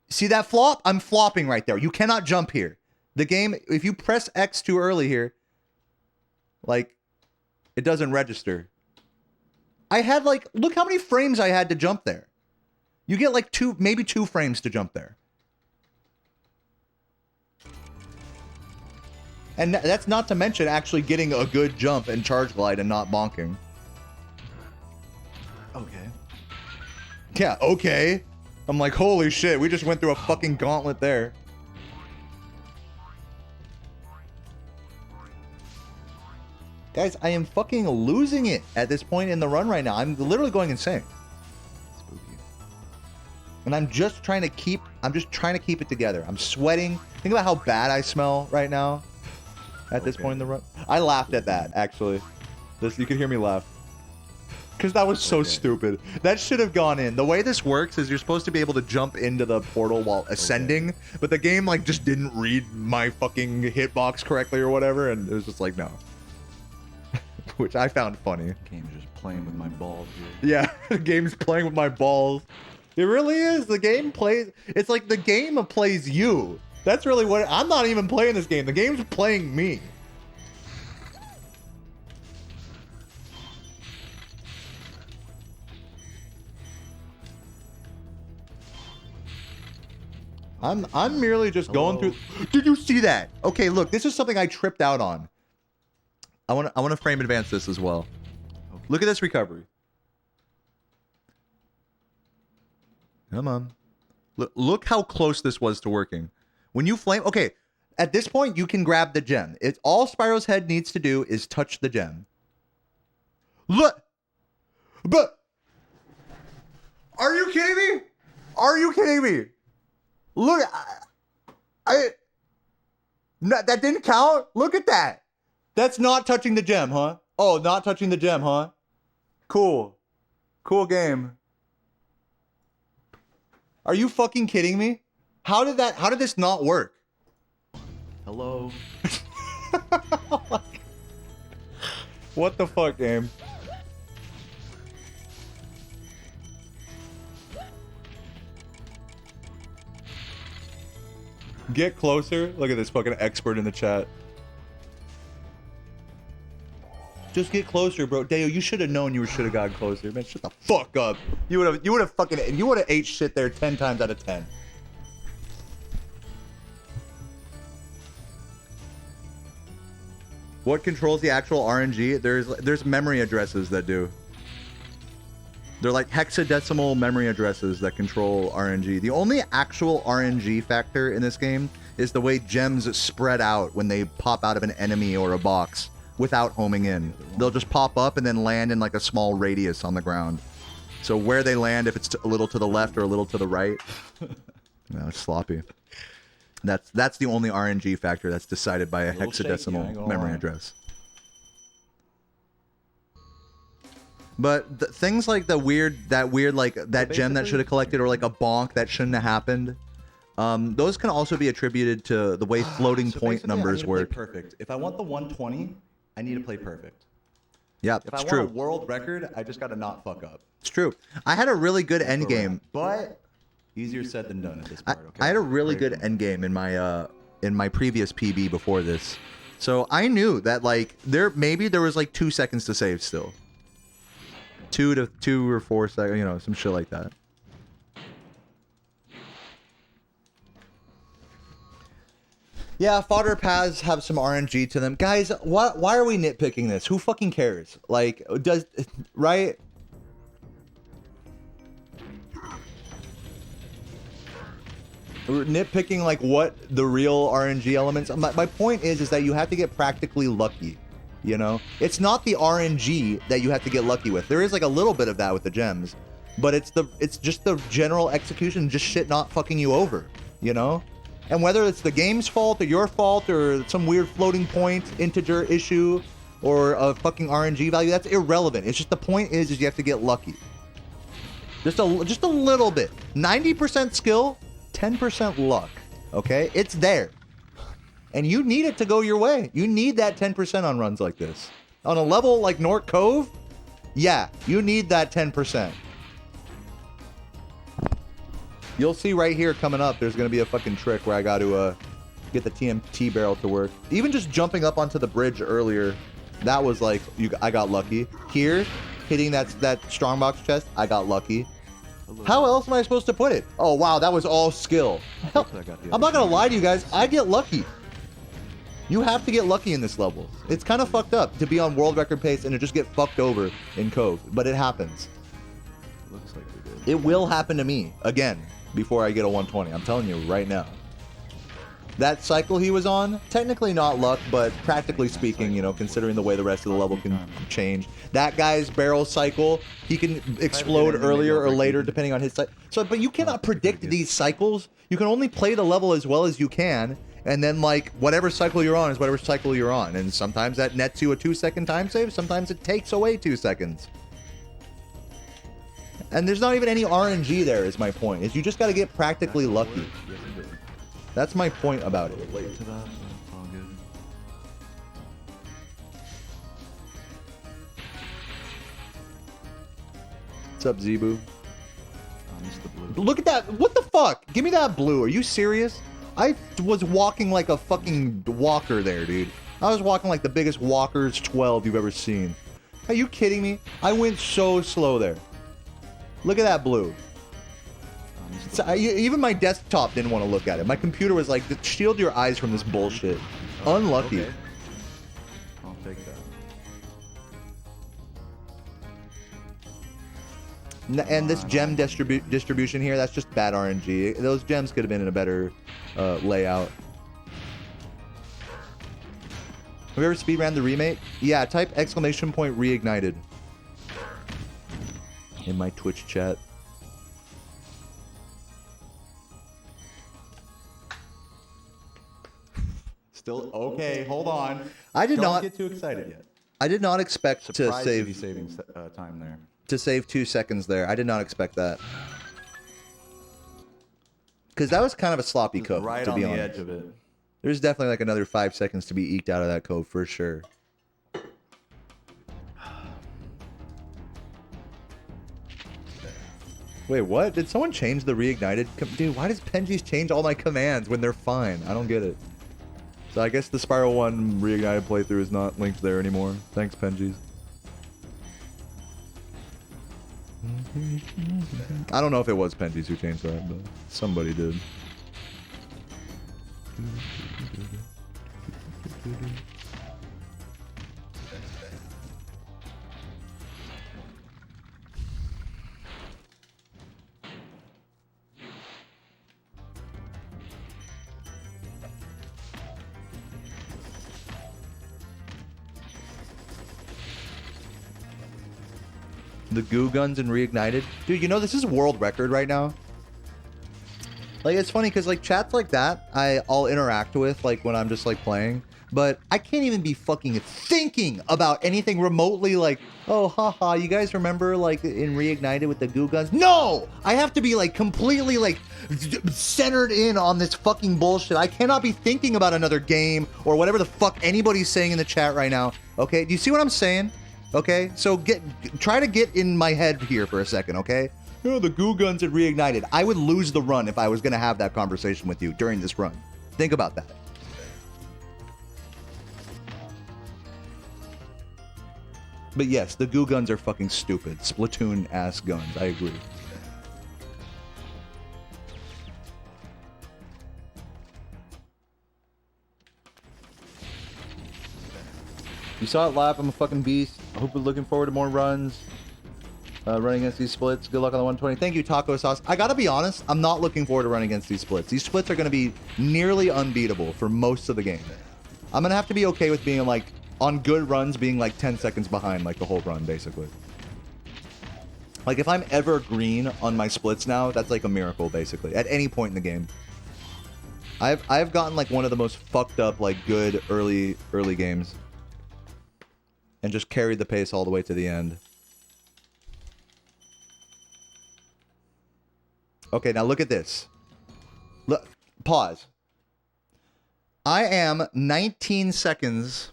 See that flop? I'm flopping right there. You cannot jump here. The game, if you press X too early here, like, it doesn't register. I had like, look how many frames I had to jump there. You get like maybe two frames to jump there. And that's not to mention actually getting a good jump and charge glide and not bonking. Okay. Yeah, okay. I'm like, holy shit, we just went through a fucking gauntlet there. Guys, I am fucking losing it at this point in the run right now. I'm literally going insane. Spooky. And I'm just trying to keep it together. I'm sweating. Think about how bad I smell right now at this point in the run. I laughed at that, actually. You could hear me laugh. Because that was so stupid. That should have gone in. The way this works is you're supposed to be able to jump into the portal while ascending, but the game like just didn't read my fucking hitbox correctly or whatever, and it was just like, no. Which I found funny. Game's just playing with my balls here. Yeah, the game's playing with my balls. It really is. The game plays... It's like the game plays you. That's really what... I'm not even playing this game. The game's playing me. I'm merely just going through... Did you see that? Okay, look. This is something I tripped out on. I want to frame advance this as well. Okay. Look at this recovery. Come on. Look how close this was to working. When you flame... Okay, at this point, you can grab the gem. All Spyro's head needs to do is touch the gem. Look! But... Are you kidding me? Are you kidding me? Look, no, that didn't count? Look at that. That's not touching the gem, huh? Oh, not touching the gem, huh? Cool. Cool game. Are you fucking kidding me? How did this not work? Hello? What the fuck, game? Get closer. Look at this fucking expert in the chat. Just get closer, bro. Deo, you should have known you should have gotten closer. Man, shut the fuck up. You would have ate shit there 10 times out of 10. What controls the actual RNG? There's memory addresses that do. They're like hexadecimal memory addresses that control RNG. The only actual RNG factor in this game is the way gems spread out when they pop out of an enemy or a box without homing in. They'll just pop up and then land in like a small radius on the ground. So where they land, if it's a little to the left or a little to the right, no, it's sloppy. That's the only RNG factor that's decided by a hexadecimal memory address. But things like that weird like that gem that should have collected, or like a bonk that shouldn't have happened, those can also be attributed to the way floating point numbers work. Perfect. If I want the 120, I need to play perfect. Yeah, if I true. want a world record, I just got to not fuck up. It's true. I had a really good end game, but easier said than done at this part. Okay. I had a really good end game in my previous PB before this, so I knew that like there was like 2 seconds to save still. 2 or 4 seconds, you know, some shit like that. Yeah, fodder paths have some RNG to them. Guys, why are we nitpicking this? Who fucking cares? Like, right? We're nitpicking like what the real RNG elements. My point is that you have to get practically lucky. You know, it's not the RNG that you have to get lucky with. There is like a little bit of that with the gems, but it's just the general execution, just shit not fucking you over. You know, And whether it's the game's fault or your fault or some weird floating point integer issue or a fucking RNG value, that's irrelevant. It's just the point is you have to get lucky. Just a little bit. 90% skill, 10% luck. Okay? It's there. And you need it to go your way. You need that 10% on runs like this. On a level like North Cove, yeah, you need that 10%. You'll see right here coming up, there's going to be a fucking trick where I got to get the TMT barrel to work. Even just jumping up onto the bridge earlier, that was like, I got lucky. Here, hitting that strongbox chest, I got lucky. How else am I supposed to put it? Oh, wow, that was all skill. Hell, I'm not going to lie to you guys. I get lucky. You have to get lucky in this level. It's kind of fucked up to be on world record pace and to just get fucked over in Cove, but it happens. Looks like we did. It will happen to me again before I get a 120. I'm telling you right now. That cycle he was on, technically not luck, but practically speaking, you know, considering the way the rest of the level can change. That guy's barrel cycle, he can explode earlier or later depending on his cycle. So, but you cannot predict these cycles. You can only play the level as well as you can. And then, like, whatever cycle you're on is whatever cycle you're on. And sometimes that nets you a 2-second time save. Sometimes it takes away 2 seconds. And there's not even any RNG there, is my point. Is you just got to get practically lucky. That's my point about it. Late to that, but it's all good. What's up, Zebu? I missed the blue. Look at that. What the fuck? Give me that blue. Are you serious? I was walking like a fucking walker there, dude. I was walking like the biggest walkers 12 you've ever seen. Are you kidding me? I went so slow there. Look at that blue. Even my desktop didn't want to look at it. My computer was like, shield your eyes from this bullshit. Unlucky. Okay. I'll take that. And this gem distribution here, that's just bad RNG. Those gems could have been in a better layout. Have you ever speedran the remake? Yeah, type exclamation point reignited in my Twitch chat. Still okay. Hold on. I did not get too excited yet. I did not expect to Surprised save saving time there. to save 2 seconds there. I did not expect that. Because that was kind of a sloppy cove, Right to on be the honest. edge of it. There's definitely like another 5 seconds to be eked out of that cove for sure. Wait, what? Did someone change the reignited? Dude, why does Penji's change all my commands when they're fine? I don't get it. So I guess the Spyro 1 reignited playthrough is not linked there anymore. Thanks, Penji's. I don't know if it was Penji's who changed that, but somebody did. The goo guns and reignited. Dude, you know, this is world record right now. Like, it's funny because, like, chats like that, I'll interact with, like, when I'm just, like, playing. But I can't even be fucking thinking about anything remotely like, oh, haha, you guys remember, like, in Reignited with the goo guns? No! I have to be, like, completely, like, centered in on this fucking bullshit. I cannot be thinking about another game or whatever the fuck anybody's saying in the chat right now. Okay? Do you see what I'm saying? Okay? So try to get in my head here for a second, okay? Oh, the goo guns had reignited. I would lose the run if I was going to have that conversation with you during this run. Think about that. But yes, the goo guns are fucking stupid. Splatoon-ass guns. I agree. You saw it live. I'm a fucking beast. I hope we're looking forward to more runs. Running against these splits. Good luck on the 120. Thank you, Taco Sauce. I gotta be honest, I'm not looking forward to running against these splits. These splits are gonna be nearly unbeatable for most of the game. I'm gonna have to be okay with being like, on good runs, being like 10 seconds behind like the whole run, basically. Like if I'm ever green on my splits now, that's like a miracle, basically. At any point in the game. I've gotten like one of the most fucked up like good early games, and just carried the pace all the way to the end. Okay, now look at this. Look, pause. I am 19 seconds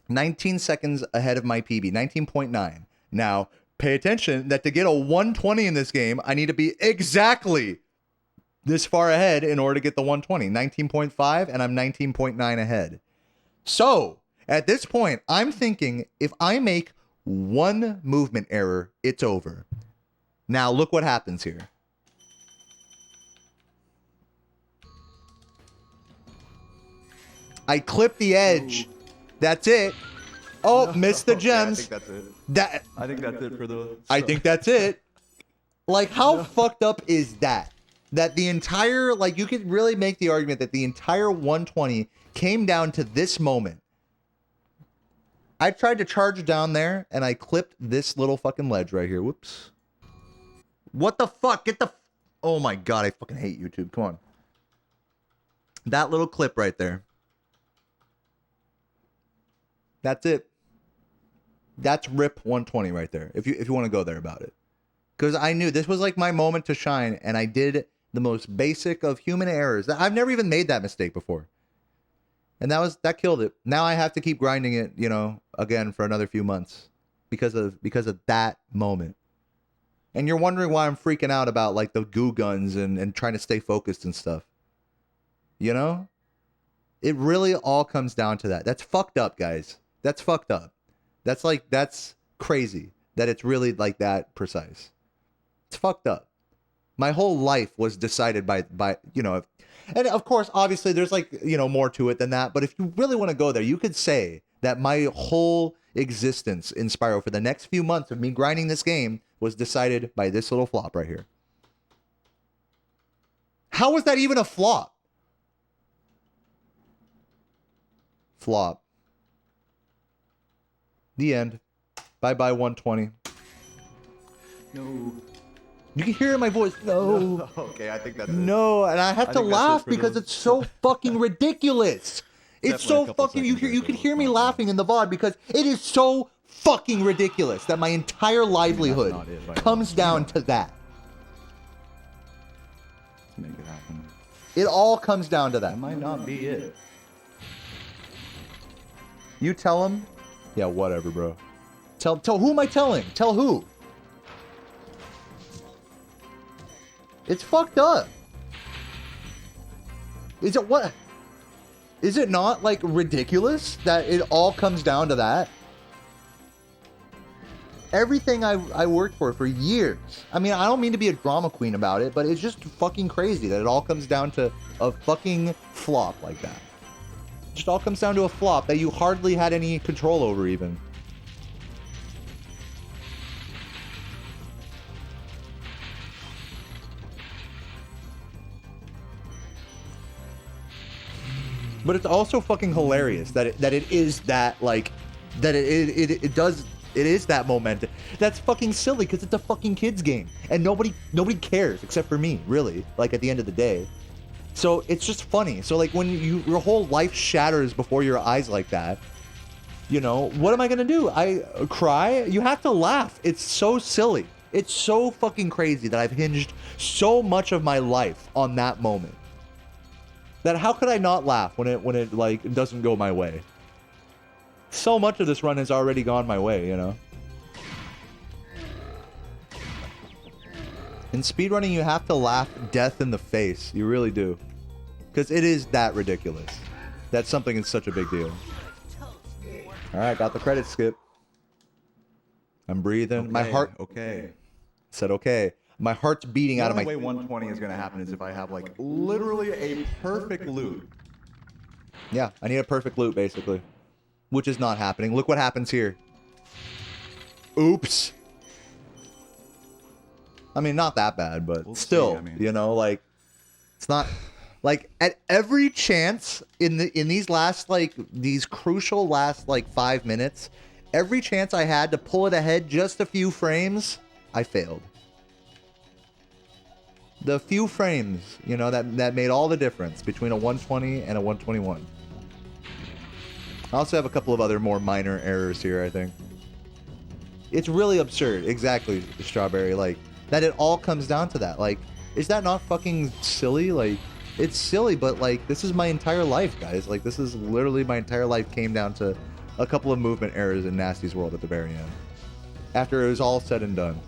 ahead of my PB, 19.9. Now, pay attention that to get a 120 in this game, I need to be exactly this far ahead in order to get the 120. 19.5, and I'm 19.9 ahead. So, at this point, I'm thinking if I make one movement error, it's over. Now, look what happens here. I clip the edge. Ooh. That's it. Oh, no, missed the gems. I think that's it. I think that's it for the... I think that's it. Like, how fucked up is that? That the entire... Like, you could really make the argument that the entire 120 came down to this moment. I tried to charge down there, and I clipped this little fucking ledge right here. Whoops. What the fuck? Get the... Oh my god, I fucking hate YouTube. Come on. That little clip right there. That's it. That's RIP 120 right there. If you want to go there about it. Because I knew this was like my moment to shine, and I did the most basic of human errors. I've never even made that mistake before. And that killed it. Now I have to keep grinding it, you know, again for another few months because of that moment. And you're wondering why I'm freaking out about like the goo guns and trying to stay focused and stuff. You know? It really all comes down to that. That's fucked up, guys. That's fucked up. That's crazy that it's really like that precise. It's fucked up. My whole life was decided by you know, and of course, obviously there's like, you know, more to it than that. But if you really want to go there, you could say that my whole existence in Spyro for the next few months of me grinding this game was decided by this little flop right here. How was that even a flop? Flop. The end. Bye-bye 120. No. You can hear it in my voice. No. Okay, I think that's it. No, and I have to laugh because it's so fucking ridiculous. It's so fucking... You can hear me laughing in the VOD because it is so fucking ridiculous that my entire livelihood comes down to that. Let's make it happen. It all comes down to that. That might not be it. You tell him? Yeah, whatever, bro. Tell who am I telling? Tell who? It's fucked up. Is it what? Is it not like ridiculous that it all comes down to that? Everything I worked for years. I mean, I don't mean to be a drama queen about it, but it's just fucking crazy that it all comes down to a fucking flop like that. It just all comes down to a flop that you hardly had any control over even. But it's also fucking hilarious that it is that like that it is that momentum. That's fucking silly because it's a fucking kids game and nobody cares except for me, really. Like at the end of the day. So it's just funny. So like when your whole life shatters before your eyes like that, you know, what am I gonna do? I cry? You have to laugh. It's so silly. It's so fucking crazy that I've hinged so much of my life on that moment. That how could I not laugh when it like doesn't go my way? So much of this run has already gone my way, you know. In speedrunning, you have to laugh death in the face. You really do. Because it is that ridiculous. That something is such a big deal. Alright, got the credit skip. I'm breathing. Okay, my heart... Okay. Said okay. My heart's beating out of my... The only way 120 is going to happen is if I have, like, literally a perfect loot. Yeah, I need a perfect loot, basically. Which is not happening. Look what happens here. Oops. I mean, not that bad, but we'll still, see, I mean. You know, like, it's not... Like, at every chance in these last, like, these crucial last, like, 5 minutes, every chance I had to pull it ahead just a few frames, I failed. The few frames, you know, that made all the difference between a 120 and a 121. I also have a couple of other more minor errors here, I think. It's really absurd, exactly, Strawberry, like, that it all comes down to that. Like, is that not fucking silly? Like, it's silly, but, like, this is my entire life, guys. Like, this is literally my entire life came down to a couple of movement errors in Nasty's world at the very end. After it was all said and done.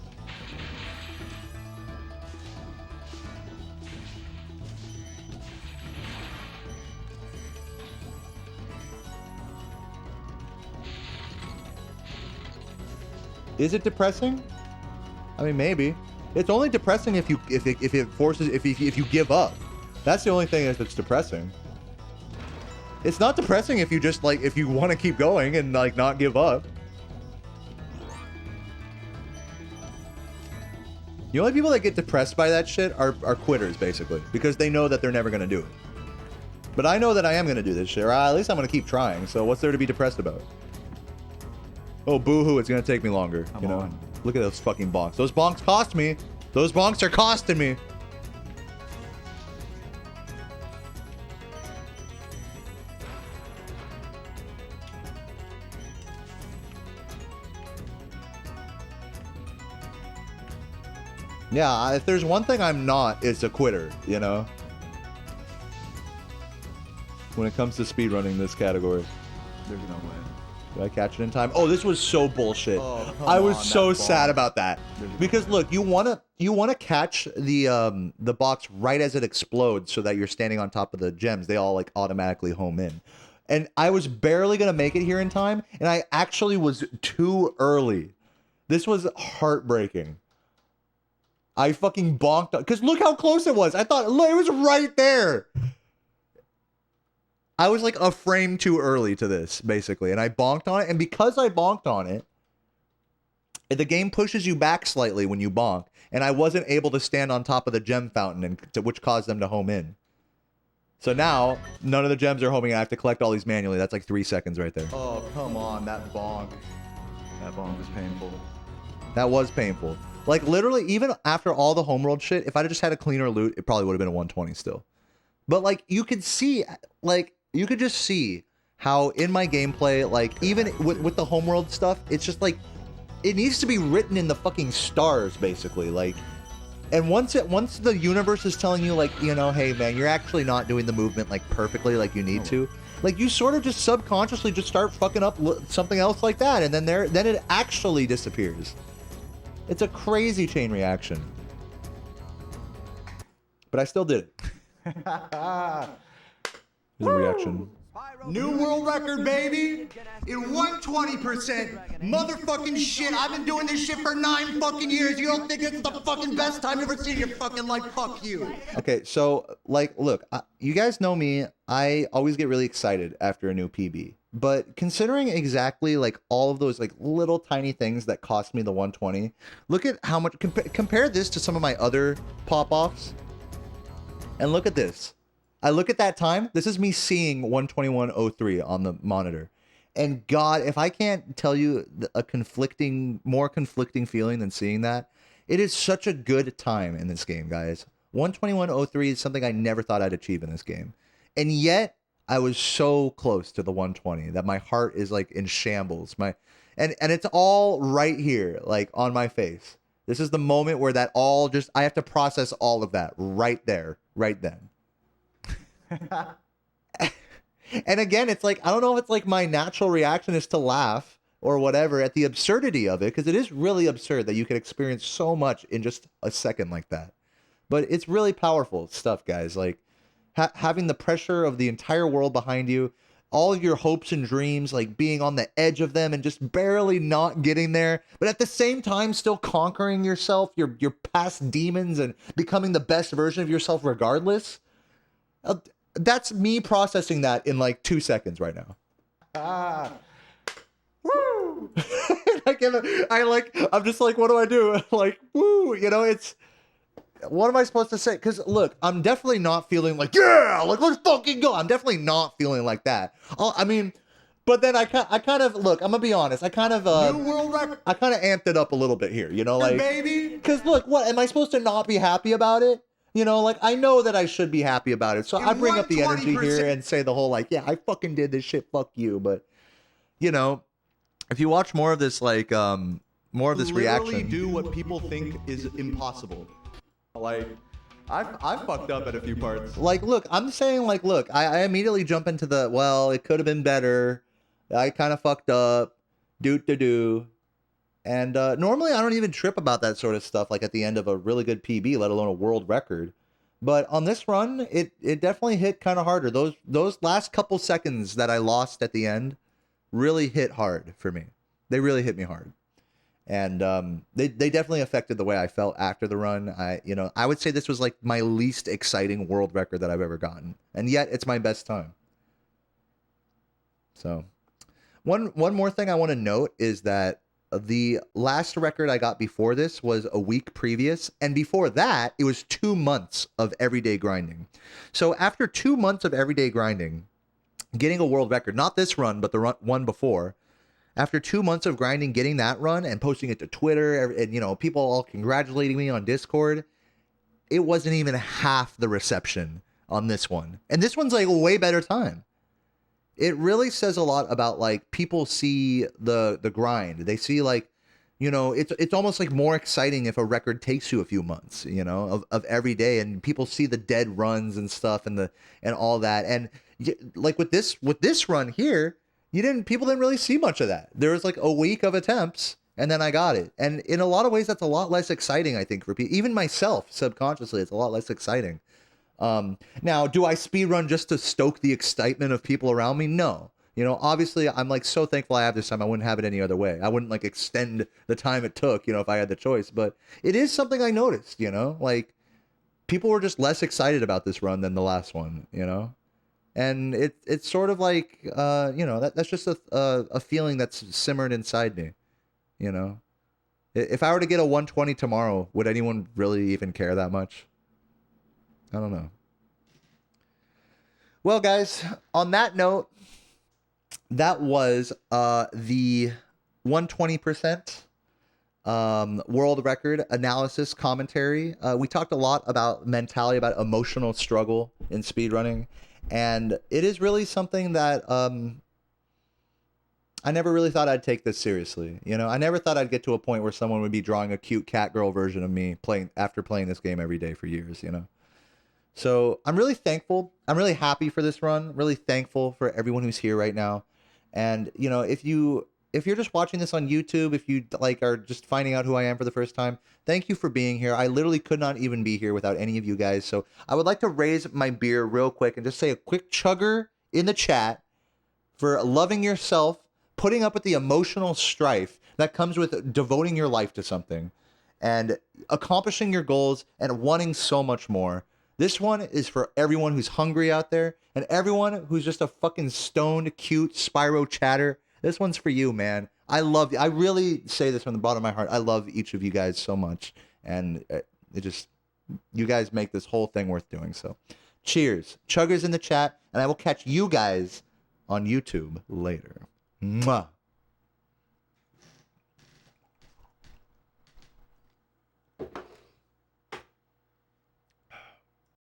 Is it depressing? I mean, maybe. It's only depressing if you give up. That's the only thing that's depressing. It's not depressing if you just like if you want to keep going and like not give up. The only people that get depressed by that shit are quitters, basically, because they know that they're never gonna do it. But I know that I am gonna do this shit, or at least I'm gonna keep trying. So what's there to be depressed about? Oh, boo-hoo, it's gonna take me longer. Come you know? on. Look at those fucking bonks. Those bonks cost me. Those bonks are costing me. Yeah, if there's one thing I'm not, it's a quitter, you know? When it comes to speedrunning this category. There's no way. Did I catch it in time? Oh, this was so bullshit. Oh, I was on, so that sad ball. about that. Because look, you wanna catch the box right as it explodes so that you're standing on top of the gems. They all like automatically home in. And I was barely gonna make it here in time, and I actually was too early. This was heartbreaking. I fucking bonked up because look how close it was. I thought look, it was right there. I was like a frame too early to this, basically, and I bonked on it. And because I bonked on it, the game pushes you back slightly when you bonk, and I wasn't able to stand on top of the gem fountain, which caused them to home in. So now, none of the gems are homing in. I have to collect all these manually. That's like 3 seconds right there. Oh, come on, that bonk. That bonk was painful. That was painful. Like, literally, even after all the homeworld shit, if I'd have just had a cleaner loot, it probably would have been a 120 still. But, like, you could see, like... You could just see how in my gameplay, like even with the homeworld stuff, it's just like it needs to be written in the fucking stars, basically. Like, and once the universe is telling you, like, you know, hey man, you're actually not doing the movement like perfectly like you need to, like you sort of just subconsciously just start fucking up something else like that, and then it actually disappears. It's a crazy chain reaction. But I still did it. His reaction. New world record, baby! In 120%! Motherfucking shit! I've been doing this shit for 9 fucking years! You don't think it's the fucking best time you've ever seen in your fucking life? Fuck you! Okay, so, like, look, you guys know me. I always get really excited after a new PB. But considering exactly, like, all of those, like, little tiny things that cost me the 120, look at how much... Compare this to some of my other pop-offs. And look at this. I look at that time. This is me seeing 121.03 on the monitor. And God, if I can't tell you a more conflicting feeling than seeing that, it is such a good time in this game, guys. 121.03 is something I never thought I'd achieve in this game. And yet, I was so close to the 120 that my heart is like in shambles. And it's all right here, like on my face. This is the moment where that all just, I have to process all of that right there, right then. And again, it's like, I don't know if it's like my natural reaction is to laugh or whatever at the absurdity of it, because it is really absurd that you can experience so much in just a second like that. But it's really powerful stuff, guys. Like having the pressure of the entire world behind you, all of your hopes and dreams, like being on the edge of them and just barely not getting there, but at the same time still conquering yourself, your past demons, and becoming the best version of yourself regardless. That's me processing that in like 2 seconds right now. Woo! I'm just like, what do I do? Like, woo, you know, it's, what am I supposed to say? Because look, I'm definitely not feeling like, yeah, like let's fucking go. I'm definitely not feeling like that. I mean, but then I kind of look, I'm gonna be honest. I kind of New world record, amped it up a little bit here, you know, like, baby! because look, what am I supposed to not be happy about it? You know, like, I know that I should be happy about it. So I bring up the energy 120%. here and say the whole, like, yeah, I fucking did this shit, fuck you. But, you know, if you watch more of this, like, more of this reaction. Do what people think is impossible. Like, I've fucked up at a few parts. Like, look, I'm saying, like, look, I immediately jump into the, well, it could have been better. I kind of fucked up. Do. And normally I don't even trip about that sort of stuff, like at the end of a really good PB, let alone a world record. But on this run, it definitely hit kind of harder. Those last couple seconds that I lost at the end really hit hard for me. They really hit me hard. And they definitely affected the way I felt after the run. I would say this was like my least exciting world record that I've ever gotten. And yet it's my best time. So one more thing I want to note is that the last record I got before this was a week previous, and before that, it was 2 months of everyday grinding. So after 2 months of everyday grinding, getting a world record, not this run, but the one before, after 2 months of grinding, getting that run and posting it to Twitter, and, you know, people all congratulating me on Discord, it wasn't even half the reception on this one. And this one's like a way better time. It really says a lot about, like, people see the grind. They see, like, you know, it's almost like more exciting if a record takes you a few months, you know, of every day, and people see the dead runs and stuff and all that. And like with this run here, people didn't really see much of that. There was like a week of attempts, and then I got it. And in a lot of ways, that's a lot less exciting, I think, for people. Even myself, subconsciously, it's a lot less exciting. Now, do I speedrun just to stoke the excitement of people around me? No. You know, obviously, I'm like so thankful I have this time. I wouldn't have it any other way. I wouldn't like extend the time it took, you know, if I had the choice. But it is something I noticed, you know, like people were just less excited about this run than the last one, you know. And it's sort of like, you know, that's just a feeling that's simmered inside me, you know. If I were to get a 120 tomorrow, would anyone really even care that much? I don't know. Well, guys, on that note, that was the 120% world record analysis commentary. We talked a lot about mentality, about emotional struggle in speedrunning. And it is really something that I never really thought I'd take this seriously. You know, I never thought I'd get to a point where someone would be drawing a cute cat girl version of me after playing this game every day for years, you know. So I'm really thankful. I'm really happy for this run. Really thankful for everyone who's here right now. And, you know, if you're just watching this on YouTube, if you like are just finding out who I am for the first time, thank you for being here. I literally could not even be here without any of you guys. So I would like to raise my beer real quick and just say a quick chugger in the chat for loving yourself, putting up with the emotional strife that comes with devoting your life to something and accomplishing your goals and wanting so much more. This one is for everyone who's hungry out there and everyone who's just a fucking stoned, cute Spyro chatter. This one's for you, man. I love you. I really say this from the bottom of my heart. I love each of you guys so much. And you guys make this whole thing worth doing. So cheers. Chuggers in the chat. And I will catch you guys on YouTube later. Mwah.